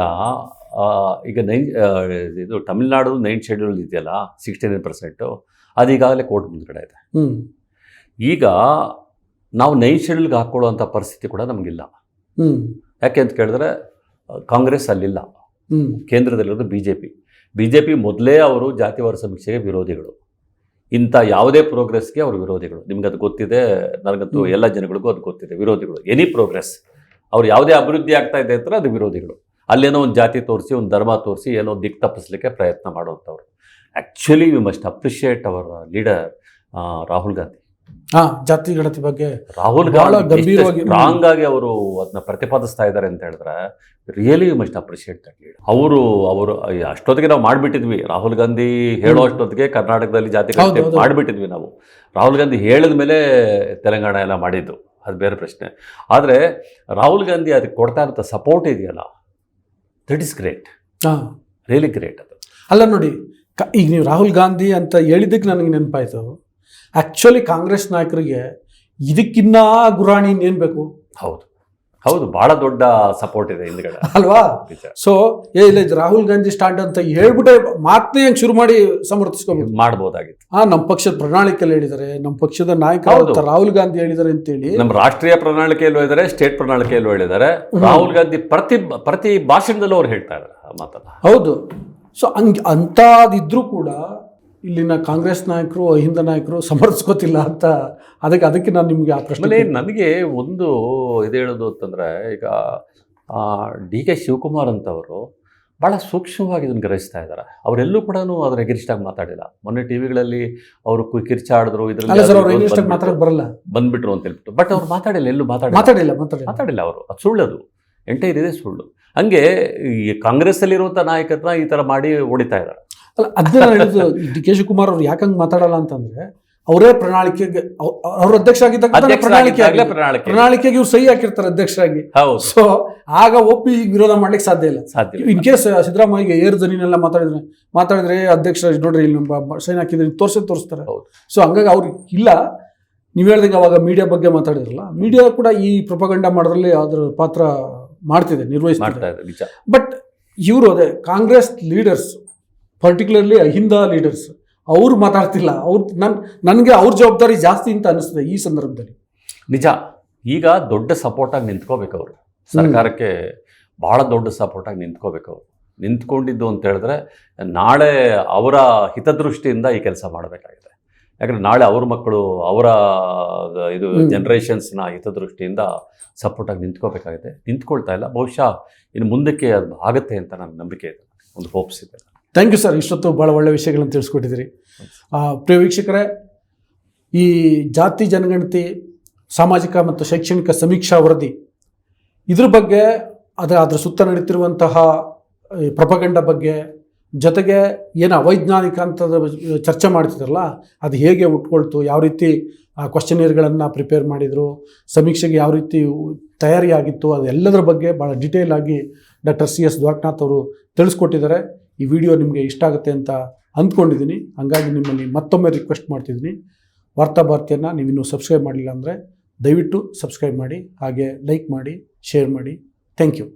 ಇದು ತಮಿಳ್ನಾಡು 9th ಶೆಡ್ಯೂಲ್ ಇದೆಯಲ್ಲ, 69%, ಅದು ಈಗಾಗಲೇ ಕೋರ್ಟ್ ಮುಂದ್ಗಡೆ ಇದೆ. ಈಗ ನಾವು 9th ಶೆಡ್ಯೂಲ್ಗೆ ಹಾಕೊಳ್ಳುವಂಥ ಪರಿಸ್ಥಿತಿ ಕೂಡ ನಮಗಿಲ್ಲ. ಯಾಕೆ ಅಂತ ಕೇಳಿದ್ರೆ ಕಾಂಗ್ರೆಸ್ ಅಲ್ಲಿಲ್ಲ, ಕೇಂದ್ರದಲ್ಲಿರೋದು BJP. ಮೊದಲೇ ಅವರು ಜಾತಿವಾರ ಸಮೀಕ್ಷೆಗೆ ವಿರೋಧಿಗಳು. ಇಂಥ ಯಾವುದೇ ಪ್ರೋಗ್ರೆಸ್ಗೆ ಅವರು ವಿರೋಧಿಗಳು. ನಿಮ್ಗೆ ಅದು ಗೊತ್ತಿದೆ, ನನಗಂತೂ ಎಲ್ಲ ಜನಗಳಿಗೂ ಅದು ಗೊತ್ತಿದೆ. ವಿರೋಧಿಗಳು ಎನಿ ಪ್ರೋಗ್ರೆಸ್, ಅವ್ರು ಯಾವುದೇ ಅಭಿವೃದ್ಧಿ ಆಗ್ತಾ ಇದೆ ಅಂತ ಅದು ವಿರೋಧಿಗಳು. ಅಲ್ಲೇನೋ ಒಂದು ಜಾತಿ ತೋರಿಸಿ, ಒಂದು ಧರ್ಮ ತೋರಿಸಿ ಏನೋ ದಿಕ್ಕು ತಪ್ಪಿಸ್ಲಿಕ್ಕೆ ಪ್ರಯತ್ನ ಮಾಡುವಂಥವ್ರು. Actually we must appreciate our leader Rahul Gandhi. ಜಾತಿ ಗಣತಿ ಬಗ್ಗೆ ರಾಹುಲ್ ಬಹಳ ಗಾಂಧಿ ಗಂಭೀರವಾಗಿ ಸ್ಟ್ರಾಂಗ್ ಆಗಿ ಅವರು ಅದನ್ನ ಪ್ರತಿಪಾದಿಸ್ತಾ ಇದ್ದಾರೆ ಅಂತ ಹೇಳಿದ್ರೆ really must appreciate that leader. ಅವರು ಅಷ್ಟೊತ್ತಿಗೆ ನಾವು ಮಾಡಿಬಿಟ್ಟಿದ್ವಿ, ರಾಹುಲ್ ಗಾಂಧಿ ಹೇಳೋ ಅಷ್ಟೊತ್ತಿಗೆ ಕರ್ನಾಟಕದಲ್ಲಿ ಜಾತಿ ಗಣತಿ ಹೌದು. ಮಾಡಿಬಿಟ್ಟಿದ್ವಿ ನಾವು. ರಾಹುಲ್ ಗಾಂಧಿ ಹೇಳಿದ ಮೇಲೆ ತೆಲಂಗಾಣ ಎಲ್ಲ ಮಾಡಿದ್ದು, ಅದು ಬೇರೆ ಪ್ರಶ್ನೆ. ಆದರೆ ರಾಹುಲ್ ಗಾಂಧಿ ಅದಕ್ಕೆ ಕೊಡ್ತಾ ಇರೋ ಸಪೋರ್ಟ್ ಇದೆಯಲ್ಲ, that is great, really great. ಅದು ಅಲ್ಲ ನೋಡಿ, ಈಗ ನೀವು ರಾಹುಲ್ ಗಾಂಧಿ ಅಂತ ಹೇಳಿದ್ದಕ್ಕೆ ನನಗೆ ನೆನಪಾಯ್ತು. ಆ್ಯಕ್ಚುಲಿ ಕಾಂಗ್ರೆಸ್ ನಾಯಕರಿಗೆ ಇದಕ್ಕಿನ್ನ ಗುರಾಣಿ ಇನ್ನೇನು ಬೇಕು? ಹೌದು, ಬಹಳ ದೊಡ್ಡ ಸಪೋರ್ಟ್ ಇದೆ ಹಿಂದ್ಗಡೆ ಅಲ್ವಾ? ಸೊ ಇಲ್ಲ ಇದು ರಾಹುಲ್ ಗಾಂಧಿ ಸ್ಟಾಂಡ್ ಅಂತ ಹೇಳ್ಬಿಟ್ಟೆ ಮಾತನ್ನೇ ಹೆಂಗೆ ಶುರು ಮಾಡಿ ಸಮರ್ಥಿಸ್ಕೋಬಹುದು, ಮಾಡ್ಬೋದಾಗಿತ್ತು. ನಮ್ಮ ಪಕ್ಷದ ಪ್ರಣಾಳಿಕೆಯಲ್ಲಿ ಹೇಳಿದ್ದಾರೆ, ನಮ್ಮ ಪಕ್ಷದ ನಾಯಕ ರಾಹುಲ್ ಗಾಂಧಿ ಹೇಳಿದ್ದಾರೆ ಅಂತೇಳಿ. ನಮ್ಮ ರಾಷ್ಟ್ರೀಯ ಪ್ರಣಾಳಿಕೆಯಲ್ಲೂ ಹೇಳಿದ್ದಾರೆ, ಸ್ಟೇಟ್ ಪ್ರಣಾಳಿಕೆಯಲ್ಲೂ ಹೇಳಿದ್ದಾರೆ. ರಾಹುಲ್ ಗಾಂಧಿ ಪ್ರತಿ ಭಾಷಣದಲ್ಲೂ ಅವ್ರು ಹೇಳ್ತಾ ಇದ್ದಾರೆ ಆ ಮಾತನ್ನ. ಹೌದು. ಸೊ ಅಂಥದಿದ್ರೂ ಕೂಡ ಇಲ್ಲಿನ ಕಾಂಗ್ರೆಸ್ ನಾಯಕರು, ಅಹಿಂದ ನಾಯಕರು ಸಮರ್ಥಿಸ್ಕೋತಿಲ್ಲ ಅಂತ. ಅದಕ್ಕೆ ನಾನು ನಿಮಗೆ ಆ ಪ್ರಶ್ನೆ, ನನಗೆ ಒಂದು ಇದು ಹೇಳೋದು ಅಂತಂದರೆ, ಈಗ DK ಶಿವಕುಮಾರ್ ಅಂತವರು ಭಾಳ ಸೂಕ್ಷ್ಮವಾಗಿ ಇದನ್ನು ಗ್ರಹಿಸ್ತಾ ಇದ್ದಾರೆ. ಅವರೆಲ್ಲೂ ಕೂಡ ಅದ್ರ ಎಗರಿಸ್ಟಾಗಿ ಮಾತಾಡಿಲ್ಲ. ಮೊನ್ನೆ ಟಿವಿಗಳಲ್ಲಿ ಅವರು ಕಿರ್ಚಾಡಿದ್ರು, ಇದರಲ್ಲಿ ಮಾತಾಡಕ್ಕೆ ಬರಲ್ಲ ಬಂದ್ಬಿಟ್ರು ಅಂತ ಹೇಳ್ಬಿಟ್ಟು. ಬಟ್ ಅವ್ರು ಮಾತಾಡಿಲ್ಲ, ಎಲ್ಲೂ ಮಾತಾಡಿಲ್ಲ ಅವರು. ಅದು ಸುಳ್ಳದು, ಎಂಟೈರ್ ಇದೆ ಸುಳ್ಳು. ಹಂಗೆ ಈ ಕಾಂಗ್ರೆಸ್ಸಲ್ಲಿರುವಂಥ ನಾಯಕರನ್ನ ಈ ಥರ ಮಾಡಿ ಹೊಡಿತಾ ಇದ್ದಾರೆ. ಅಲ್ಲ, ಅದನ್ನ ಹೇಳಿದ್ದು DK ಶಿವಕುಮಾರ್ ಅವ್ರು ಯಾಕಂಗೆ ಮಾತಾಡಲ್ಲ ಅಂತಂದ್ರೆ, ಅವರೇ ಪ್ರಣಾಳಿಕೆಗೆ ಅವ್ರ ಅಧ್ಯಕ್ಷ ಆಗಿದ್ದಾಗ ಪ್ರಣಾಳಿಕೆಗೆ ಇವ್ರು ಸಹಿ ಹಾಕಿರ್ತಾರೆ ಅಧ್ಯಕ್ಷರಾಗಿ. ಸೊ ಆಗ ಒಪ್ಪಿ ವಿರೋಧ ಮಾಡ್ಲಿಕ್ಕೆ ಸಾಧ್ಯ ಇಲ್ಲ. ಇನ್ ಕೇಸ್ ಸಿದ್ದರಾಮಯ್ಯಗೆ ಏರ್ ಜನಿನೆಲ್ಲ ಮಾತಾಡಿದ್ರೆ ಅಧ್ಯಕ್ಷ ನೋಡ್ರಿ ಇಲ್ಲಿ ಸೈನ್ ಹಾಕಿದ್ರೆ ತೋರಿಸ್ತಾರೆ. ಸೊ ಹಂಗಾಗಿ ಅವ್ರಿಗೆ ಇಲ್ಲ. ನೀವು ಹೇಳ್ದಂಗೆ ಅವಾಗ ಮೀಡಿಯಾ ಬಗ್ಗೆ ಮಾತಾಡಿದ್ರಲ್ಲ, ಮೀಡಿಯಾ ಕೂಡ ಈ ಪ್ರೊಪಗಂಡ ಮಾಡೋದ್ರಲ್ಲಿ ಅದ್ರ ಪಾತ್ರ ಮಾಡ್ತಿದೆ, ನಿರ್ವಹಿಸ್ತಿದೆ. ಬಟ್ ಇವರು ಅದೇ Congress leaders, particularly Ahinda leaders, ಅವ್ರು ಮಾತಾಡ್ತಿಲ್ಲ. ನನಗೆ ಅವ್ರ ಜವಾಬ್ದಾರಿ ಜಾಸ್ತಿ ಅಂತ ಅನಿಸ್ತದೆ ಈ ಸಂದರ್ಭದಲ್ಲಿ. ನಿಜ. ಈಗ ದೊಡ್ಡ ಸಪೋರ್ಟಾಗಿ ನಿಂತ್ಕೋಬೇಕು ಅವರು, ಸರ್ಕಾರಕ್ಕೆ ಭಾಳ ದೊಡ್ಡ ಸಪೋರ್ಟಾಗಿ ನಿಂತ್ಕೋಬೇಕು ಅವರು. ನಿಂತ್ಕೊಂಡಿದ್ದು ಅಂತ ಹೇಳಿದ್ರೆ ನಾಳೆ ಅವರ ಹಿತದೃಷ್ಟಿಯಿಂದ ಈ ಕೆಲಸ ಮಾಡಬೇಕಾಗಿದೆ. ಯಾಕಂದರೆ ನಾಳೆ ಅವ್ರ ಮಕ್ಕಳು, ಅವರ ಇದು ಜನ್ರೇಷನ್ಸ್ನ ಹಿತದೃಷ್ಟಿಯಿಂದ ಸಪೋರ್ಟಾಗಿ ನಿಂತ್ಕೋಬೇಕಾಗಿದೆ. ನಿಂತ್ಕೊಳ್ತಾ ಇಲ್ಲ. ಬಹುಶಃ ಇನ್ನು ಮುಂದಕ್ಕೆ ಅದು ಆಗುತ್ತೆ ಅಂತ ನನ್ನ ನಂಬಿಕೆ ಇದೆ, ಒಂದು ಹೋಪ್ಸ್ ಇದೆ. Thank you sir. ಇಷ್ಟೊತ್ತು ಭಾಳ ಒಳ್ಳೆಯ ವಿಷಯಗಳನ್ನು ತಿಳಿಸ್ಕೊಟ್ಟಿದ್ದೀರಿ. ಪ್ರಿಯ ವೀಕ್ಷಕರೇ, ಈ ಜಾತಿ ಜನಗಣತಿ ಸಾಮಾಜಿಕ ಮತ್ತು ಶೈಕ್ಷಣಿಕ ಸಮೀಕ್ಷಾ ವರದಿ, ಇದ್ರ ಬಗ್ಗೆ ಅದರ ಸುತ್ತ ನಡೀತಿರುವಂತಹ ಪ್ರೊಪಗಂಡ ಬಗ್ಗೆ, ಜೊತೆಗೆ ಏನು ಅವೈಜ್ಞಾನಿಕ ಅಂತ ಚರ್ಚೆ ಮಾಡ್ತಿದ್ರಲ್ಲ, ಅದು ಹೇಗೆ ಉಟ್ಕೊಳ್ತು, ಯಾವ ರೀತಿ ಕ್ವಶನೇರ್ಗಳನ್ನು ಪ್ರಿಪೇರ್ ಮಾಡಿದರು, ಸಮೀಕ್ಷೆಗೆ ಯಾವ ರೀತಿ ತಯಾರಿಯಾಗಿತ್ತು, ಅದೆಲ್ಲದರ ಬಗ್ಗೆ ಭಾಳ ಡೀಟೇಲ್ ಆಗಿ ಡಾಕ್ಟರ್ CS ದ್ವಾರಕನಾಥ್ ಅವರು ತಿಳಿಸ್ಕೊಟ್ಟಿದ್ದಾರೆ. ಈ ವಿಡಿಯೋ ನಿಮಗೆ ಇಷ್ಟ ಆಗುತ್ತೆ ಅಂತ ಅಂದ್ಕೊಂಡಿದ್ದೀನಿ. ಹಾಗಾಗಿ ನಿಮ್ಮಲ್ಲಿ ಮತ್ತೊಮ್ಮೆ ರಿಕ್ವೆಸ್ಟ್ ಮಾಡ್ತಿದ್ದೀನಿ, ವಾರ್ತಾಭಾರತಿಯನ್ನು ನೀವಿನ್ನೂ ಸಬ್ಸ್ಕ್ರೈಬ್ ಮಾಡಿಲ್ಲ ಅಂದರೆ ದಯವಿಟ್ಟು ಸಬ್ಸ್ಕ್ರೈಬ್ ಮಾಡಿ, ಹಾಗೆ ಲೈಕ್ ಮಾಡಿ, ಶೇರ್ ಮಾಡಿ. Thank you.